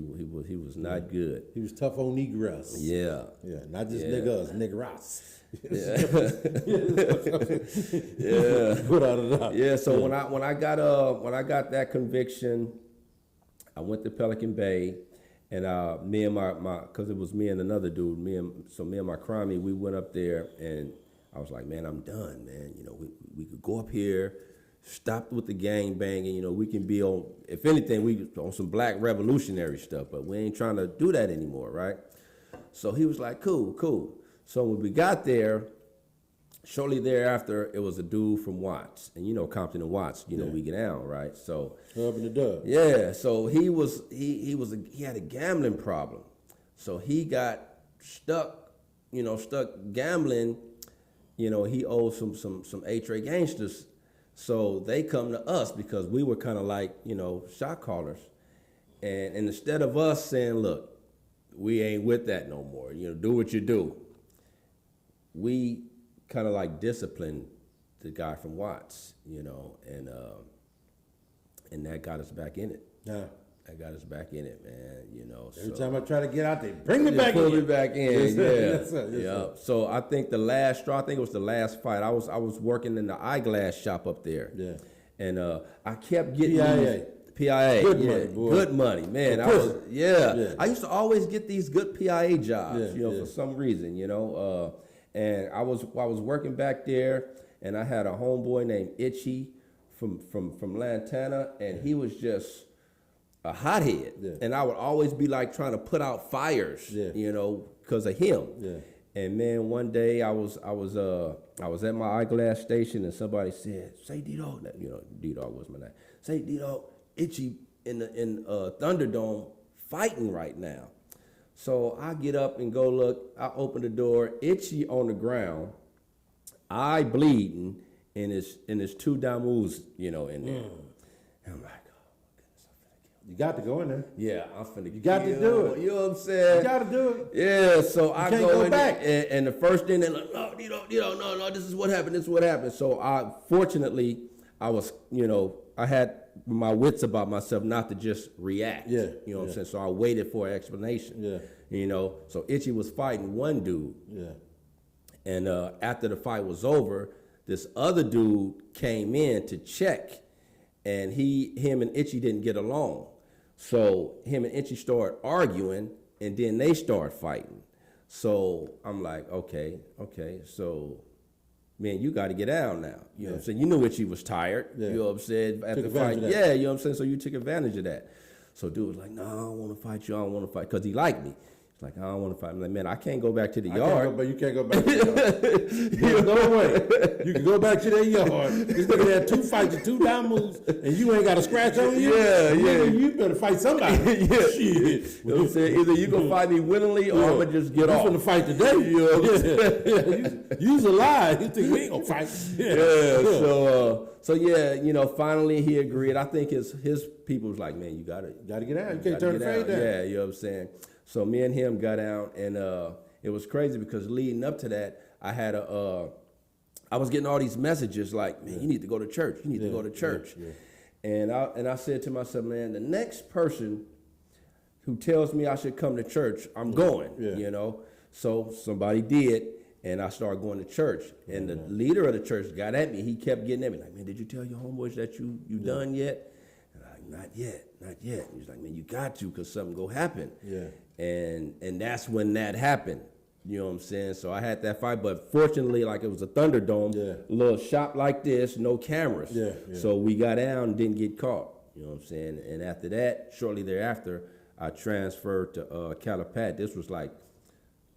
was not good. He was tough on Negroes. Yeah. Yeah, not just Yeah. niggas, niggeras. Yeah. Without a doubt. Yeah. So when I got that conviction, I went to Pelican Bay, and me and my because it was me and another dude. Me and my crimey, we went up there, and I was like, man, I'm done, man. You know, we could go up here, stop with the gang banging. You know, we can be on, if anything, we on some black revolutionary stuff, but we ain't trying to do that anymore, right? So he was like, cool. So when we got there, shortly thereafter, it was a dude from Watts, and you know Compton and Watts, you know we get down, right? So Up in the dub. yeah, so he had a gambling problem, so he got stuck gambling. You know, he owed some A-Tray gangsters, so they come to us because we were kind of like, you know, shot callers, and instead of us saying, look, we ain't with that no more, you know, do what you do, we kind of like disciplined the guy from Watts, you know, and that got us back in it. Yeah. That got us back in it, man, you know. Every so. time I try to get out there, bring me back Pull in. me back in, Yes, sir. yeah. Yes, sir. Yes, yeah. sir. So I think the last straw, I think it was the last fight. I was working in the eyeglass shop up there. Yeah. And I kept getting PIA. PIA. Good yeah. money, boy. Good money, man. For I was, prison. yeah. Yeah. I used to always get these good PIA jobs, Yeah, you know, yeah. for some reason, you know. And I was working back there, and I had a homeboy named Itchy from Lantana, and he was just a hothead, Yeah. and I would always be like trying to put out fires, Yeah. you know, because of him. Yeah. And man, one day I was at my eyeglass station, and somebody said, "Say D-Dog," you know, D-Dog was my name. Say D-Dog, Itchy in Thunderdome fighting right now. So I get up and go look. I open the door. Itchy on the ground, eye bleeding, and his two damus, you know, in there. And I'm like, You got to go in there. yeah, I'm finna. You got to do it. You know what I'm saying? You got to do it. Yeah, so I can't go go in back. there, and the first thing they're like, no, no, this is what happened. This is what happened. So fortunately, I was, you know, I had my wits about myself not to just react. Yeah, you know what I'm yeah. saying. So I waited for an explanation. Yeah. you know. So Itchy was fighting one dude, Yeah. and after the fight was over, this other dude came in to check, and him and Itchy didn't get along. So him and Itchy started arguing, and then they started fighting. So I'm like, okay, so man, you got to get down now. You know what I'm saying? You knew Itchy was tired. Yeah. You know what I'm saying? At Took the fight, advantage of that. yeah, you know what I'm saying? So you took advantage of that. So dude was like, no, I don't want to fight you. I don't want to fight, because he liked me. He's like, I don't want to fight. I'm like, man, I can't go back to the yard. But you can't go back to the yard. There's no way. You can go back to that yard. This nigga had 2 fights and 2 down moves, and you ain't got a scratch on you? Yeah, Nigga, yeah. you better fight somebody. Yeah. Shit. You know what I'm saying? Either you gonna fight me willingly, or I'm gonna just get off. You finna fight today. You know what I'm saying? You's alive. You think we ain't gonna fight? Yeah. So yeah, you know, finally he agreed. I think his people was like, man, you gotta Gotta get out. You can't gotta turn the get fade down. Yeah, you know what I'm saying? So me and him got out, and it was crazy because leading up to that, I had I was getting all these messages like, man, you need to go to church. You need to go to church. And I said to myself, man, the next person who tells me I should come to church, I'm going. Yeah. You know. So somebody did. And I started going to church, and the leader of the church got at me. He kept getting at me, like, man, did you tell your homeboys that you done yet? And I'm like, not yet. He's like, man, you got to, because something go happen. Yeah. And that's when that happened. You know what I'm saying? So I had that fight, but fortunately, like it was a Thunderdome, a little shop like this, no cameras. So we got down and didn't get caught. You know what I'm saying? And after that, shortly thereafter, I transferred to Calipat. This was like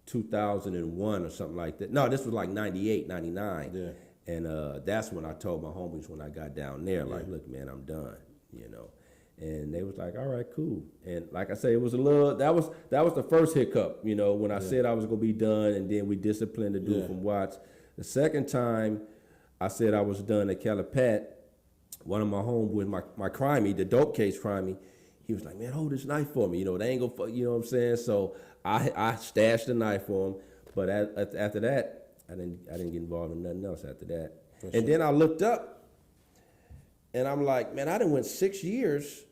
2001 or something like that. No, this was like 98, 99. Yeah. And that's when I told my homies when I got down there, like, look, man, I'm done, you know. And they was like, all right, cool. And like I say, it was a little, that was the first hiccup, you know, when I said I was going to be done, and then we disciplined the dude from Watts. The second time I said I was done at Calipat, one of my homeboys, my crimey, the dope case crimey, he was like, man, hold this knife for me. You know, they ain't gonna fuck, you know what I'm saying? So I stashed the knife for him. But after that, I didn't get involved in nothing else after that. And then I looked up, and I'm like, man, I done went 6 years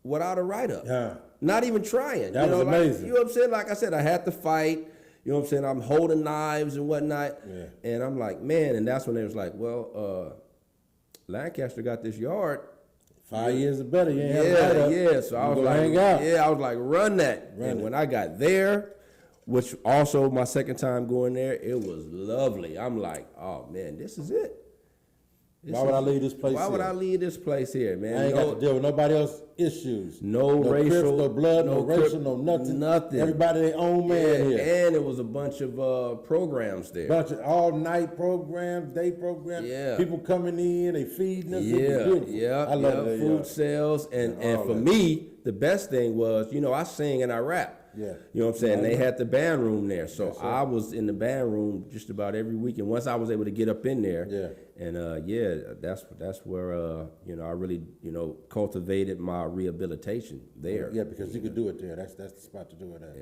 without a write-up. Yeah. Not even trying. That was amazing. Like, you know what I'm saying? Like I said, I had to fight. You know what I'm saying? I'm holding knives and whatnot. Yeah. And I'm like, man, and that's when they was like, well, Lancaster got this yard. 5 years or better. Yeah. So I was like, I was like, run that. And when I got there, which also my second time going there, it was lovely. I'm like, oh man, this is it. Why would I leave this place here? Why would I leave this place here, man? I ain't got to deal with nobody else's issues. No racial. Crips, no blood, no racial, no nothing. Nothing. Everybody their own man here. And it was a bunch of programs there. Bunch of all-night programs, day programs. Yeah. People coming in, they feeding us. Yeah. I love it. Food sales. And for me, the best thing was, you know, I sing and I rap. Yeah. You know what I'm saying? They had the band room there. So I was in the band room just about every weekend. Once I was able to get up in there. Yeah. And that's where you know, I really, you know, cultivated my rehabilitation there. Yeah, because you could do it there. That's the spot to do it at.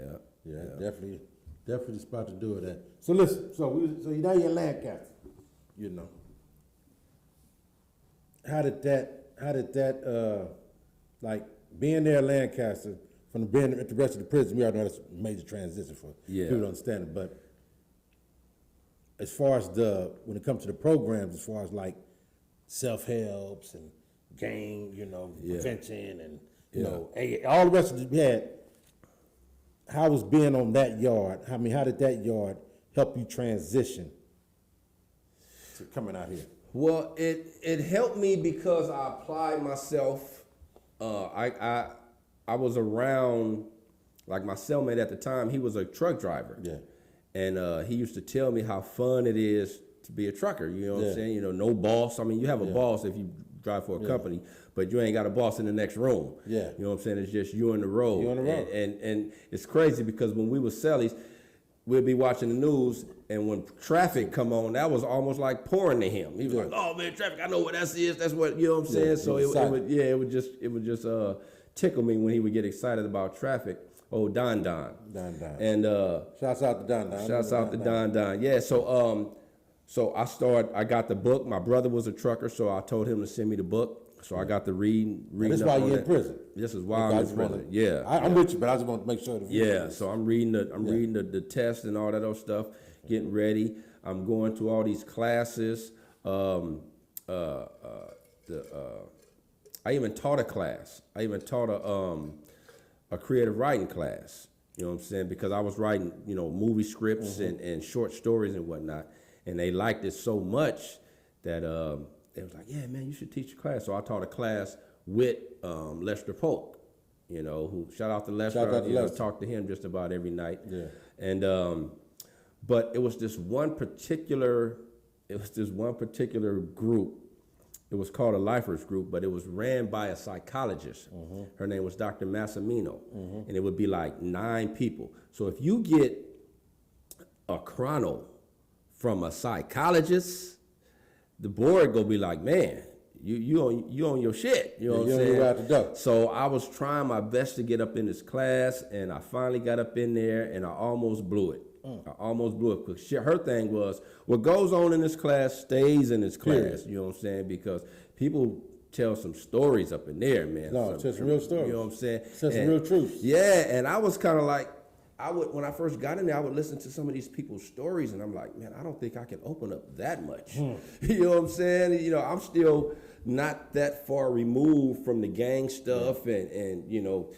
Yeah. Definitely the spot to do it at. So listen, so you're now in Lancaster, you know. How did that like being there in Lancaster from being at the rest of the prison? We all know that's a major transition for people to understand it, but as far as when it comes to the programs, as far as like self-helps and gang, you know, prevention and, you know, all the rest of it we had, how was being on that yard? I mean, how did that yard help you transition to coming out here? Well, it helped me because I applied myself. I was around, like my cellmate at the time, he was a truck driver. Yeah. And he used to tell me how fun it is to be a trucker. You know what I'm saying? You know, no boss. I mean, you have a boss if you drive for a company, but you ain't got a boss in the next room. Yeah. You know what I'm saying? It's just you on the road. You on the road. And it's crazy because when we were cellies, we'd be watching the news, and when traffic come on, that was almost like pouring to him. He was like, "Oh man, traffic! I know what that is. That's what you know what I'm saying." So it would just tickle me when he would get excited about traffic. Oh, Don. And shouts out to Don. Shouts out to Don. Yeah. So I got the book. My brother was a trucker, so I told him to send me the book. So I got to read. This is why you're in prison. This is why I'm in prison. Yeah. I'm with you, but I just want to make sure. So I'm reading the test and all that other stuff, getting ready. I'm going to all these classes. I even taught a class. I even taught a creative writing class. You know what I'm saying? Because I was writing, you know, movie scripts and short stories and whatnot, and they liked it so much that they was like, "Yeah, man, you should teach a class." So I taught a class with Lester Polk. You know, who shout out to Lester. I talk to him just about every night. Yeah. And but it was this one particular group. It was called a Lifers group, but it was ran by a psychologist. Her name was Dr. Massimino, and it would be like 9 people. So if you get a chrono from a psychologist, the board gonna be like, man, you on your shit. You know what I'm saying? Out the door. So I was trying my best to get up in this class, and I finally got up in there, and I almost blew it. I almost blew it because her thing was, what goes on in this class stays in this class. You know what I'm saying? Because people tell some stories up in there, man. No, it's just real stories. You know what I'm saying? It's just real truth. Yeah, and I was kind of like, when I first got in there, I would listen to some of these people's stories, and I'm like, man, I don't think I can open up that much. You know what I'm saying? You know, I'm still not that far removed from the gang stuff, and you know,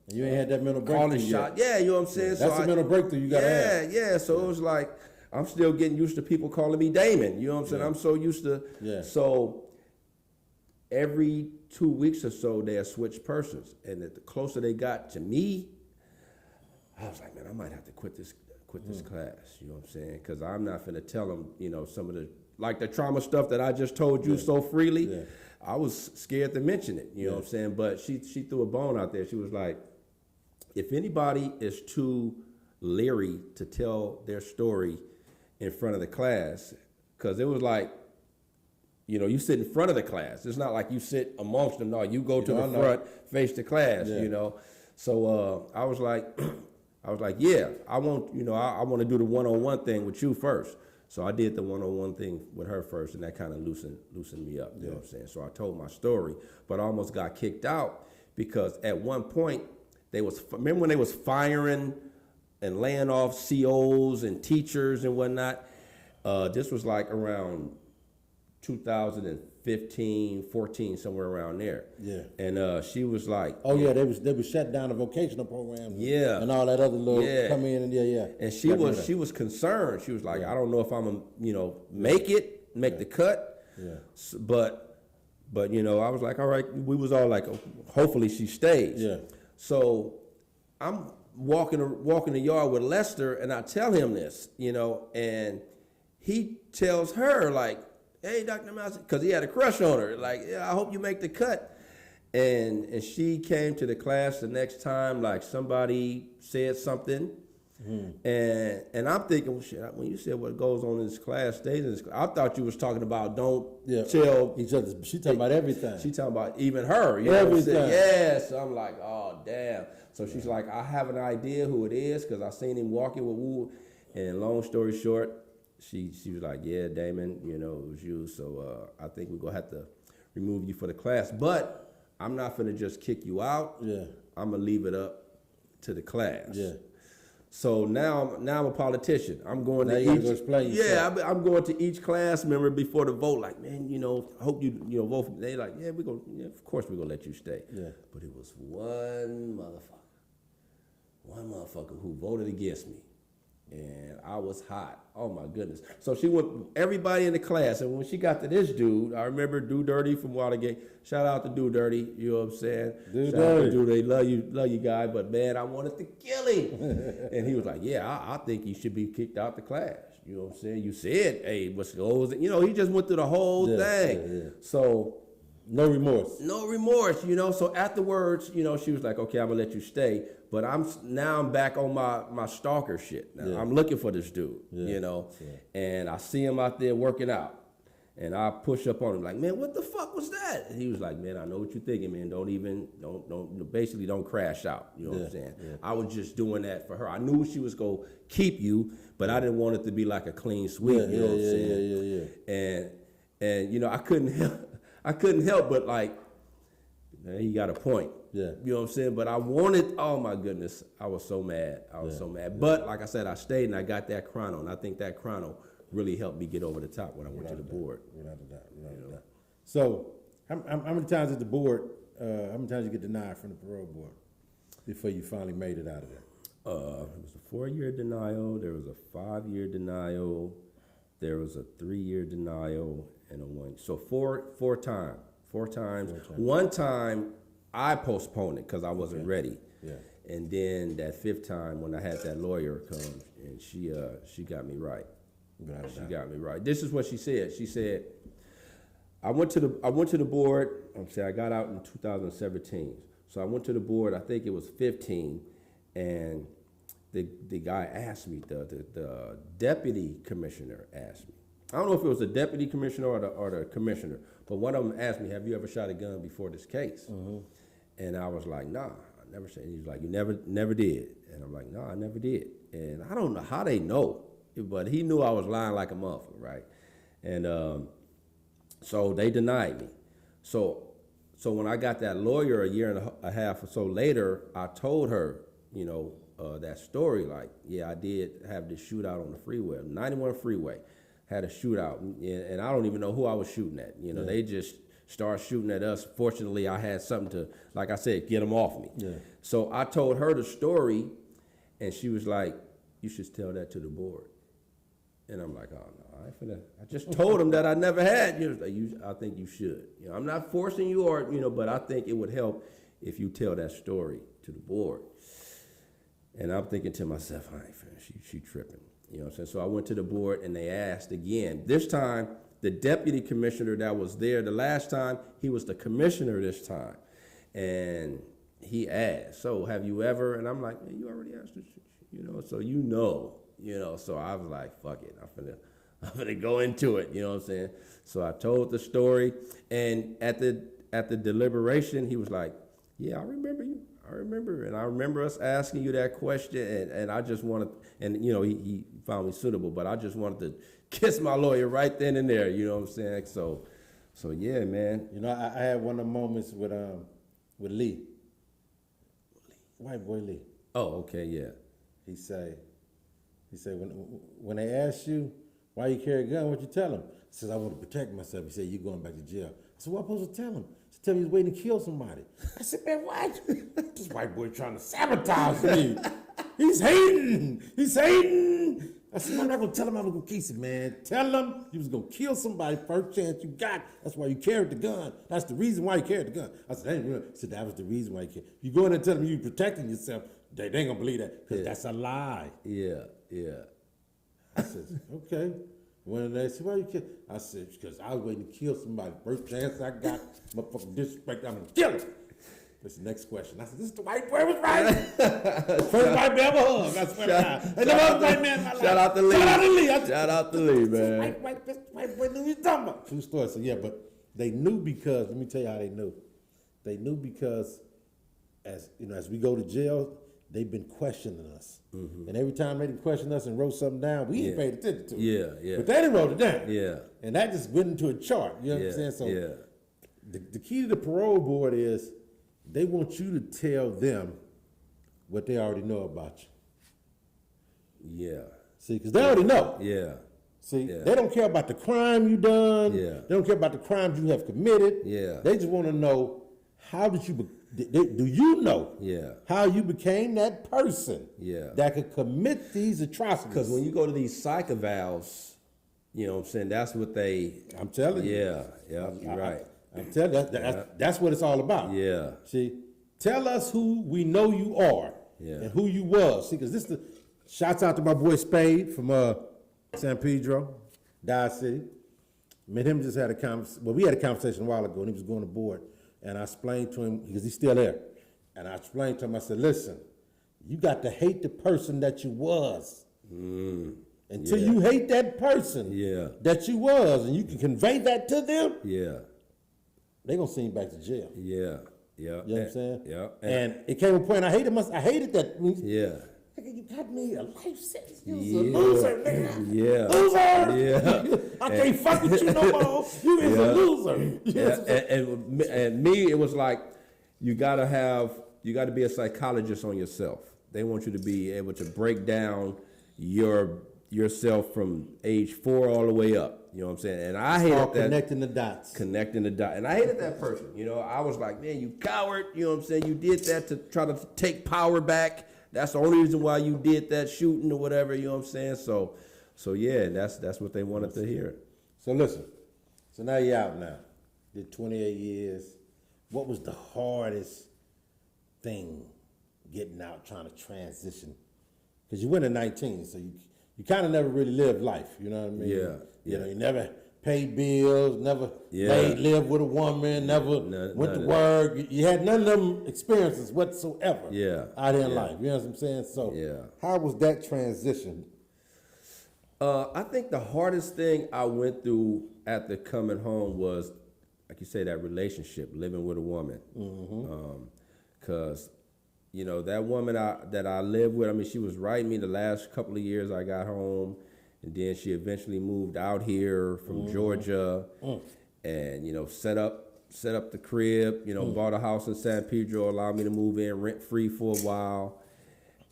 And you ain't had that mental breakthrough calling yet. shot. Yeah, you know what I'm saying? That's a mental breakthrough you got to have. Yeah. So it was like, I'm still getting used to people calling me Damon. You know what I'm saying? I'm so used to. Yeah. So every 2 weeks or so, they'll switch persons. And the closer they got to me, I was like, man, I might have to quit this class. You know what I'm saying? Because I'm not finna tell them, you know, some of the trauma stuff that I just told you so freely. Yeah. I was scared to mention it. You know what I'm saying? But she threw a bone out there. She was like, if anybody is too leery to tell their story in front of the class, because it was like, you know, you sit in front of the class. It's not like you sit amongst them. No, you go to the front, face the class, you know. So I was like, yeah, I want to do the one-on-one thing with you first. So I did the one-on-one thing with her first, and that kind of loosened me up. You know what I'm saying? So I told my story, but I almost got kicked out because at one point remember when they was firing and laying off COs and teachers and whatnot. This was like around 2015, 14, somewhere around there. Yeah. And she was like, oh yeah, they was shut down the vocational program. Yeah. And all that other little come in and And she was concerned. She was like, I don't know if I'm gonna, make the cut. Yeah. So, but you know, I was like, all right. We was all like, hopefully she stays. Yeah. So I'm walking the yard with Lester, and I tell him this, you know, and he tells her like, hey, Dr. Mouse, because he had a crush on her. Like, yeah, I hope you make the cut. And she came to the class the next time, like somebody said something. And I'm thinking, well, shit, when you said what goes on in this class stays in this class, I thought you was talking about don't tell each other. She talking about everything. She talking about even her. You everything. Know yeah, so I'm like, oh, damn. So she's like, I have an idea who it is because I seen him walking with Woo. And long story short, she was like, yeah, Damon, you know, it was you. So I think we're going to have to remove you for the class. But I'm not going to just kick you out. Yeah. I'm going to leave it up to the class. Yeah. So now I'm a politician. I'm going to each. I'm going to each class member before the vote. Like, man, you know, I hope you vote for me. They like, yeah, of course we're gonna let you stay. Yeah. But it was one motherfucker who voted against me, and I was hot. Oh my goodness. So she went everybody in the class, and when she got to this dude, I remember Do Dirty from Watergate. Shout out to Do Dirty. You know what I'm saying? Do Dirty. They love you, guy. But man, I wanted to kill him. And he was like, yeah, I think you should be kicked out the class. You know what I'm saying? You said, hey, what's goes? You know, he just went through the whole thing. Yeah. So no remorse. No remorse. You know. So afterwards, you know, she was like, okay, I'm gonna let you stay. But I'm back on my stalker shit. Now, I'm looking for this dude, you know, and I see him out there working out, and I push up on him like, man, what the fuck was that? And he was like, man, I know what you're thinking, man. Don't crash out. You know what I'm saying? Yeah. I was just doing that for her. I knew she was gonna keep you, but I didn't want it to be like a clean sweep. You know what I'm saying? Yeah. And you know, I couldn't help but like, man, he got a point. Yeah. You know what I'm saying? But I wanted, oh my goodness, I was so mad. I was so mad. But like I said, I stayed and I got that chrono. And I think that chrono really helped me get over the top when I went to the board. Without a doubt. So how many times at the board, how many times you get denied from the parole board before you finally made it out of there? It was a 4-year denial. There was a 5-year denial. There was a 3-year denial and a 1. So four times. One time, I postponed it because I wasn't ready. Yeah. And then that 5th time when I had that lawyer come and she got me right. She got me right. This is what she said. She said, I went to the board. I got out in 2017. So I went to the board, I think it was 15, and the guy asked me, the deputy commissioner asked me. I don't know if it was the deputy commissioner or the commissioner, but one of them asked me, have you ever shot a gun before this case? Mm-hmm. And I was like, nah, I never said. He was like, you never did. And I'm like, no, I never did. And I don't know how they know, but he knew I was lying like a motherfucker, right? And so they denied me. So when I got that lawyer a year and a half or so later, I told her, you know, that story, like, yeah, I did have this shootout on the freeway, 91 freeway, had a shootout, and I don't even know who I was shooting at. You know, they just start shooting at us. Fortunately, I had something to, like I said, get them off me. Yeah. So I told her the story, and she was like, "You should tell that to the board." And I'm like, "Oh no, I ain't finna." I just told him that I never had. You know, I think you should. You know, I'm not forcing you, or but I think it would help if you tell that story to the board. And I'm thinking to myself, I ain't finished. She tripping. You know what I'm saying? So I went to the board and they asked again. This time, the deputy commissioner that was there the last time, he was the commissioner this time. And he asked, "So have you ever?" And I'm like, "Man, you already asked this, so So I was like, fuck it. I'm gonna go into it, you know what I'm saying? So I told the story, and at the deliberation, he was like, "Yeah, I remember you. I remember us asking you that question, and I just wanted, and he found me suitable, but I just wanted to kiss my lawyer right then and there, you know what I'm saying? So yeah, man. I had one of the moments with Lee, white boy Lee. Oh, okay, yeah. He say when they ask you why you carry a gun, what you tell them? He says, "I want to protect myself." He said, "You going back to jail." I said, "What am I supposed to tell him?" He tell me he's waiting to kill somebody. I said, "Man, what? This white boy trying to sabotage me. He's hating. I said, "I'm not gonna tell him I was gonna kiss him, man. Tell him you was gonna kill somebody first chance you got. That's why you carried the gun. That's the reason why you carried the gun." I said, "That ain't real." He said, "That was the reason why you carried." You go in and tell them you protecting yourself, they ain't gonna believe that because that's a lie. Yeah. I said, "Okay." When they said, "Why you kill?" I said, "Because I was waiting to kill somebody. First chance I got, motherfucking disrespect, I'm gonna kill him." That's the next question. I said, "This is the white boy was right." First white man ever hug. I swear to God. And the other white man in my life. Shout out to Lee. Shout out to Lee, man. White boy knew what he's talking about. True story. So yeah, but they knew because, let me tell you how they knew. They knew because as we go to jail, they've been questioning us. Mm-hmm. And every time they didn't question us and wrote something down, we ain't paid attention to it. Yeah. But they didn't wrote it down. Yeah. And that just went into a chart. You know what I'm saying? So the key to the parole board is they want you to tell them what they already know about you. Yeah. See, because they already know. Yeah. See, they don't care about the crime you done. Yeah. They don't care about the crimes you have committed. Yeah. They just want to know, how did you, do you know how you became that person that could commit these atrocities? Because when you go to these psych evals, you know what I'm saying, that's what I'm telling you. Yeah, you're right. I'm telling you, that's what it's all about. Yeah. See, tell us who we know you are and who you was. See, because shouts out to my boy Spade from San Pedro, Dodge City. Me and him just had a conversation. Well, we had a conversation a while ago, and he was going to board. And I explained to him, because he's still there, and I explained to him, I said, "Listen, you got to hate the person that you was. Until you hate that person that you was, and you can convey that to them, they going to send you back to jail." Yeah. You know what I'm saying? Yeah. And it came to a point, I hated that. Yeah. Nigga, you got me a life sentence. You was a loser, nigga. Yeah. Loser. Yeah. I can't fuck with you no more. You is a loser. And me, it was like, you gotta be a psychologist on yourself. They want you to be able to break down yourself from age 4 all the way up. You know what I'm saying? And I hated that. Connecting the dots. And I hated that person. I was like, man, you coward. You know what I'm saying? You did that to try to take power back. That's the only reason why you did that shooting or whatever, you know what I'm saying? So yeah, that's what they wanted to hear. So listen, so now you're out now. Did 28 years. What was the hardest thing getting out, trying to transition? Because you went at 19, so you kind of never really lived life, you know what I mean? Yeah. You never paid bills, never lived with a woman, never went to work. You had none of them experiences whatsoever out here in life. You know what I'm saying? So how was that transition? I think the hardest thing I went through after coming home was, like you say, that relationship, living with a woman. Because, that woman that I lived with, I mean, she was writing me the last couple of years I got home. And then she eventually moved out here from Georgia and, set up the crib, bought a house in San Pedro, allowed me to move in rent free for a while.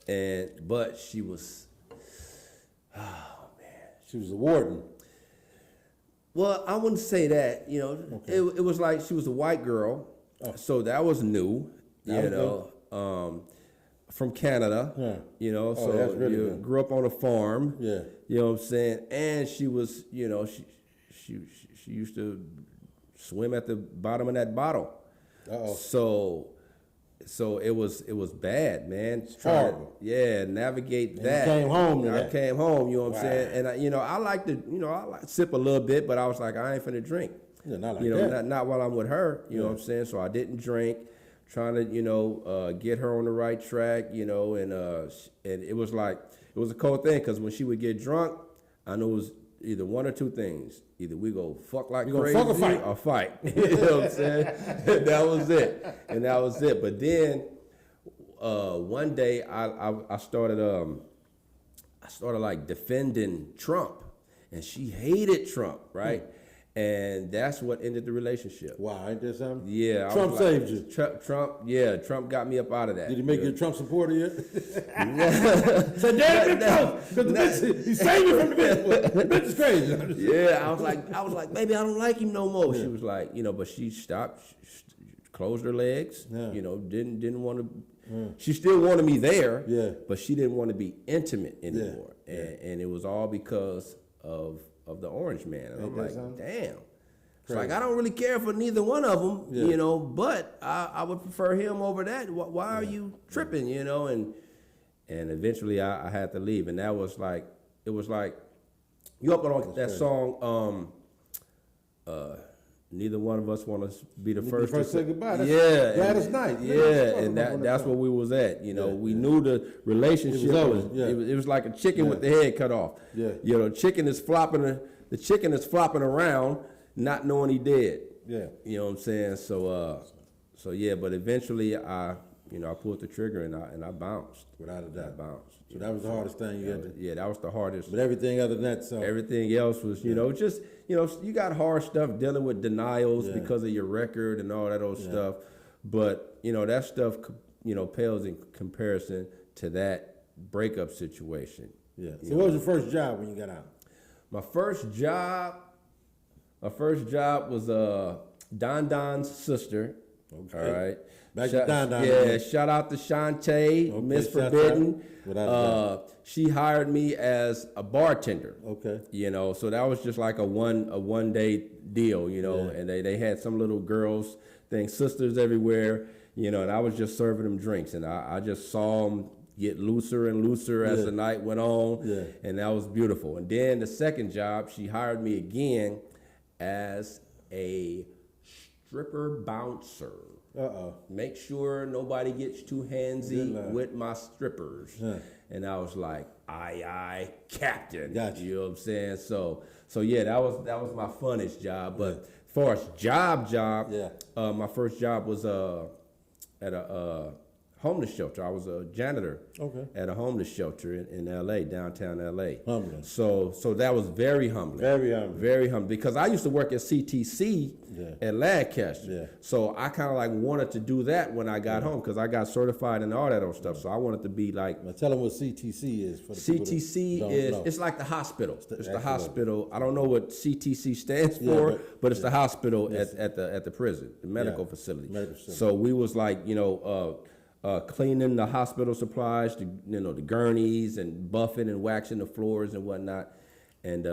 But she was, she was a warden. Well, I wouldn't say that. You know, it was like she was a white girl, so that was new. From Canada. Yeah. You know, Oh, so that's really you good. grew up on a farm. Yeah. You know what I'm saying? And she was, you know, she used to swim at the bottom of that bottle. So it was bad, man. It's horrible. Navigate And that. you came home to I that. came home, you know what I'm Wow. saying? And I like to, I like to sip a little bit, but I was like, I ain't finna drink. Yeah, not like you know, that. not while I'm with her, you know what I'm saying? So I didn't drink, trying to, get her on the right track, and it was like, it was a cold thing, because when she would get drunk, I knew it was either one or two things. Either we go fuck like gonna crazy fuck or fight? or fight. You know what I'm saying? That was it. And that was it. But then one day I started like defending Trump, and she hated Trump, right? And that's what ended the relationship. Wow, ain't that something? Yeah, I Trump was like, saved you. Trump got me up out of that. Did he make you a Trump supporter yet? So Damn, he saved you from the bitch. The bitch is crazy. Yeah, I was like, baby, I don't like him no more. She was like, but she stopped, closed her legs. Yeah. Didn't want to. She still wanted me there. Yeah. But she didn't want to be intimate anymore, Yeah. and it was all because of the Orange Man. And I'm like, damn. It's like, I don't really care for neither one of them, but I would prefer him over that. Why are you tripping, And eventually I had to leave. And that was like, it was like, you up on that song, neither one of us want to be the first to to say goodbye. That's yeah. Gladys Knight. Yeah, and that's where we was at. We knew the relationship over, it was like a chicken with the head cut off. Yeah. Chicken is flopping, the chicken is flopping around, not knowing he dead. Yeah. You know what I'm saying? So yeah, but eventually I pulled the trigger and I bounced. Without a doubt. I bounced. So that was the hardest thing you had to. Yeah, that was the hardest. But everything other than that, so. Everything else was, just, you got hard stuff dealing with denials because of your record and all that old stuff. But, that stuff, pales in comparison to that breakup situation. Yeah. So what was your first job when you got out? My first job was Don's sister. Okay. All right. Back to Don. Yeah, shout out to Shantae, Miss Forbidden. She hired me as a bartender. Okay. So that was just like a one day deal, and they had some little girls thing, sisters everywhere, and I was just serving them drinks, and I just saw them get looser and looser as the night went on, and that was beautiful. And then the second job, she hired me again as a stripper bouncer. Make sure nobody gets too handsy with my strippers. And I was like, aye, Captain. Gotcha. You know what I'm saying? So yeah, that was my funnest job. But as far as job, my first job was at a homeless shelter. I was a janitor at a homeless shelter in L.A., downtown L.A. Humbling. So that was very humbling. Very humbling. Very humbling. Because I used to work at CTC at Lancaster. Yeah. So I kind of like wanted to do that when I got home because I got certified and all that old stuff. So I wanted to be like. Now tell them what CTC is. For the CTC don't is, know. it's like the hospital. It's the hospital. I don't know what CTC stands for, but it's the hospital at the prison, the medical facility. So we was like, cleaning the hospital supplies, the gurneys and buffing and waxing the floors and whatnot, and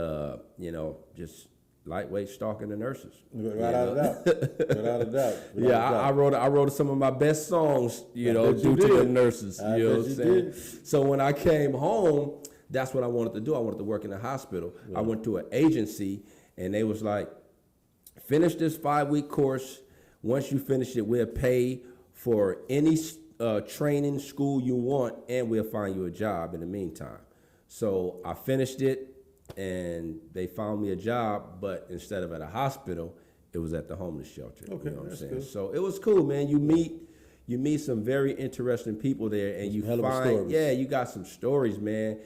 just lightweight stalking the nurses. Without a doubt. Yeah, I wrote some of my best songs, due to the nurses. You know what I'm saying? So when I came home, that's what I wanted to do. I wanted to work in the hospital. I went to an agency, and they was like, finish this 5-week course. Once you finish it, we'll pay for any training school you want, and we'll find you a job in the meantime. So I finished it, and they found me a job, but instead of at a hospital, it was at the homeless shelter. Okay, you know what I'm saying? good. So it was cool, man. You meet some very interesting people there, and you find, you got some stories, man.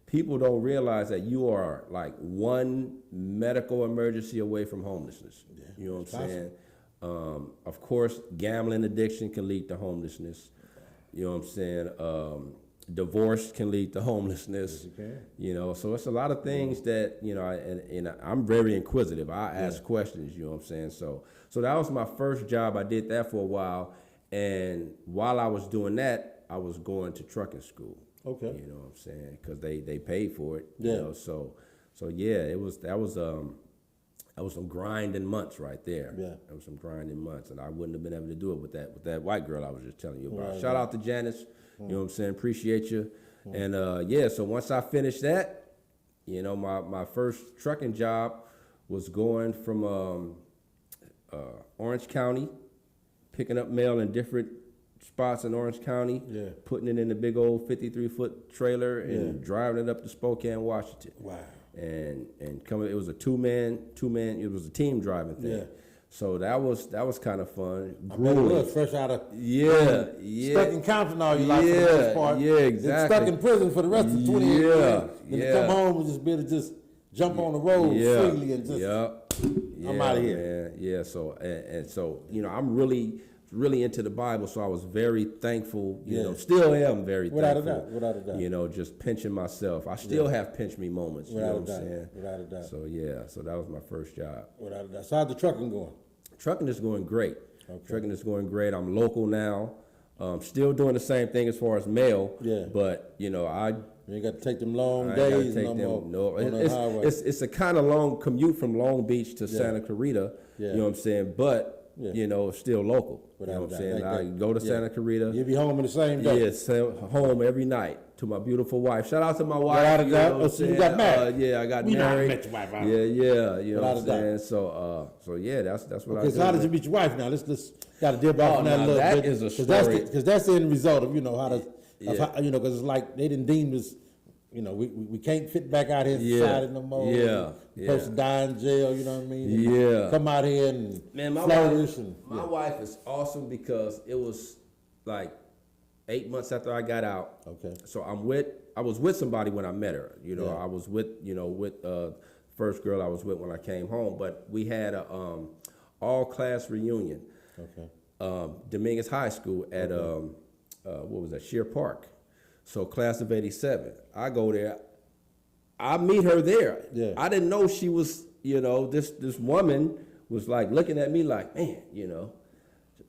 People don't realize that you are like one medical emergency away from homelessness. You know what I'm saying? Of course, gambling addiction can lead to homelessness. You know what I'm saying? Divorce can lead to homelessness. Yes, it can. You know, so it's a lot of things that, you know, and I'm very inquisitive. I ask questions, you know what I'm saying? So that was my first job. I did that for a while. And while I was doing that, I was going to trucking school. Okay. You know what I'm saying? Because they paid for it. Yeah. You know, so yeah, that was some grinding months right there. Yeah. That was some grinding months, and I wouldn't have been able to do it with that white girl I was just telling you about. Right, Shout out to Janice. You know what I'm saying? Appreciate you. And yeah, so once I finished that, you know, my first trucking job was going from Orange County, picking up mail in different spots in Orange County, putting it in the big old 53-foot trailer and driving it up to Spokane, Washington. Wow. And coming, it was a two man, it was a team driving thing. Yeah. So that was kind of fun. I bet it was fresh out of stuck in Compton all your life for the most part. Yeah, exactly. Then stuck in prison for the rest of 28 years. Then to come home and just be able to just jump on the road freely and just I'm out of here. Man. Yeah, so and so, you know, I'm really into the Bible, so I was very thankful, you know, still am very thankful. Without a doubt. You know, just pinching myself. I still have pinch me moments, you know what I'm saying? Without a doubt. So yeah, so that was my first job. Without a doubt. So how's the trucking going? Trucking is going great. Okay. Trucking is going great. I'm local now. Still doing the same thing as far as mail. Yeah. But, you know, You ain't got to take them long I ain't gotta days take no them. more No, on the highway. it's a kind of long commute from Long Beach to Santa Clarita. Yeah. You know what I'm saying? But you know, it's still local. Without you know what a I'm doubt. saying? Like I that. go to Santa Clarita. You'll be home in the same day. Yes, home every night to my beautiful wife. Shout out to my wife. Without a you doubt. know what I'm So you saying? got married. Yeah, I got We know I married. met your wife, huh? Yeah, you know Without what a I'm doubt. saying? So yeah, that's what I Okay, do. so how did you meet your wife now? Let's got to dip off on that a now little that bit. is a Because that's the end result of, you know, Yeah. you know, because it's like they didn't deem this, you know, we can't fit back out here in Yeah. society no more. Yeah. You're supposed to die in jail, you know what I mean? And Yeah. come out here and Man, flourish. And, my wife is awesome because it was like 8 months after I got out. Okay. So I was with somebody when I met her. You know, Yeah. I was with first girl I was with when I came home. But we had a all class reunion. Okay. Dominguez High School at what was that? Sheer Park. So class of '87. I go there. I meet her there. Yeah. I didn't know she was, you know, this woman was like looking at me like, man, you know,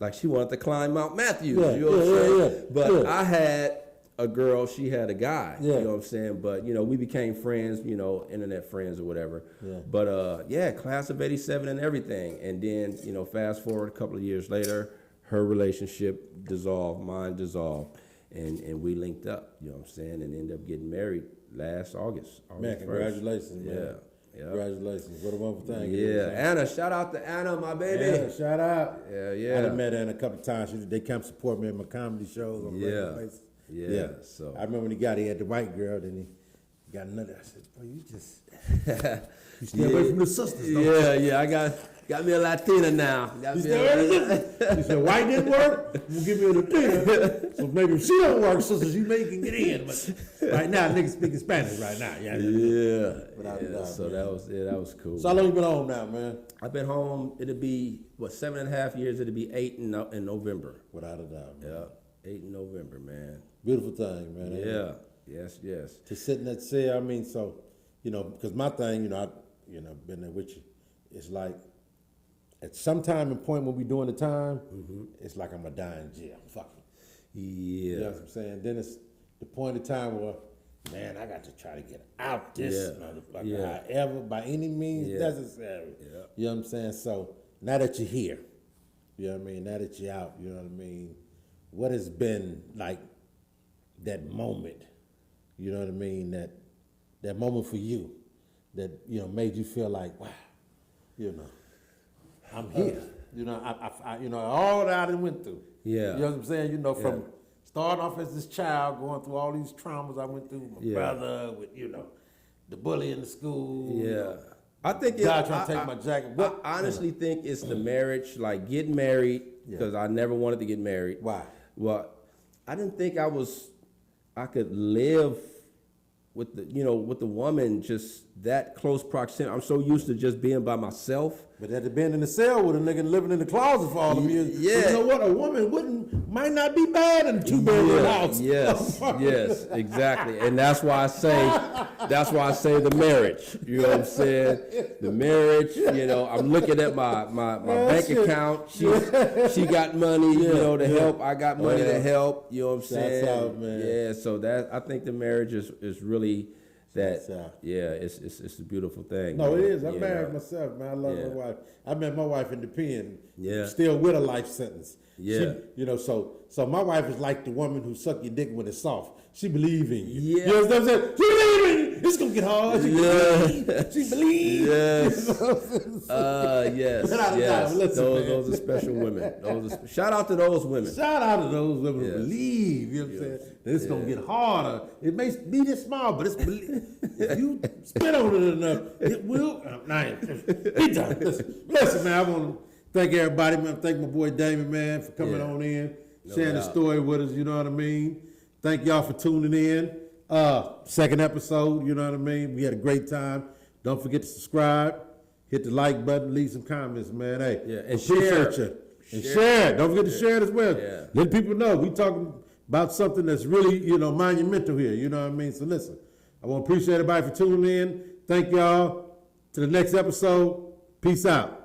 like she wanted to climb Mount Matthews. Yeah, you know what I'm saying? yeah. But Yeah. I had a girl, she had a guy. Yeah. You know what I'm saying? But, you know, we became friends, you know, internet friends or whatever. Yeah. But yeah, class of '87 and everything. And then, you know, fast forward a couple of years later, her relationship dissolved, mine dissolved. And we linked up, you know what I'm saying, and ended up getting married last August. Man, 1st. congratulations, man. Yeah. Congratulations. What a wonderful thing. Yeah. Anna, shout out to Anna, my baby. Anna, shout out. Yeah. I done met Anna a couple of times. They come support me at my comedy shows on a regular Yeah. basis. Yeah. So I remember when he got here, he had the white girl, then he got another. I said, boy, you just you stay away from the sisters, don't you? Yeah. I got me a Latina now. Got He me said, white didn't work, we'll give you a Latina. So maybe if she don't work, sisters, you may can get in. But right now, niggas speaking Spanish right now. Yeah. Without a doubt, So man. that was cool. So how long you been home now, man? I've been home. It'll be 7.5 years. It'll be 8 in November. Without a doubt, man. Yeah, 8 in November, man. Beautiful thing, man. Yeah. Yes. To sit in that cell, I mean, so, you know, because my thing, you know, been there with you. It's like, at some time and point when we doing the time, it's like I'm going to die in jail. Fuck it. Yeah. You know what I'm saying? Then it's the point of time where, man, I got to try to get out this motherfucker, however, by any means necessary. Yeah. You know what I'm saying? So now that you're here, you know what I mean? Now that you're out, you know what I mean? What has been like that moment, you know what I mean? That moment for you that, you know, made you feel like, wow, you know, I'm here. You know, I you know, all that I done went through. Yeah. You know what I'm saying? You know, from starting off as this child, going through all these traumas I went through with my brother, with, you know, the bully in the school. Yeah. I think God trying to take my jacket. What? I honestly think it's the marriage, like getting married, because I never wanted to get married. Why? Well, I didn't think I could live with the woman just that close proximity. I'm so used to just being by myself. But after being in the cell with a nigga and living in the closet for all the years, Yeah. you know what? A woman might not be bad in a 2-bedroom house. Yes, yes, exactly. And that's why I say the marriage. You know what I'm saying? The marriage, you know, I'm looking at my bank account. She got money, you know, to help. I got money to help. You know what I'm saying? out, man. Yeah, so that I think the marriage is really that. Shouts out. Yeah, it's a beautiful thing. No, man. it is. I'm You married know? myself, man. I love Yeah. my wife. I met my wife in the pen. Yeah. Still with a life sentence. Yeah. She, you know, so my wife is like the woman who suck your dick when it's soft. She believe in you. Yeah. You know what I'm saying? She believe in you. It's gonna get hard. She believe. She believe. Yes. You know what I'm saying? Yes. Shout out to Yes. them. Listen, man. Those are special women. Shout out to those women. Shout out to those women who Yes. believe, you know what I'm saying? That it's gonna get harder. It may be this small, but if you spit on it enough, it will. Be done. Listen, man, I want to thank everybody, man. Thank my boy Damon, man, for coming Yeah. on in, No sharing the doubt. story with us, you know what I mean? Thank y'all for tuning in. Second episode, you know what I mean? We had a great time. Don't forget to subscribe, hit the like button, leave some comments, man. Hey, Yeah, and appreciate share. you. And share. Don't forget to share it as well. Yeah. Let people know we talking about something that's really, you know, monumental here. You know what I mean? So listen, I want to appreciate everybody for tuning in. Thank y'all. To the next episode. Peace out.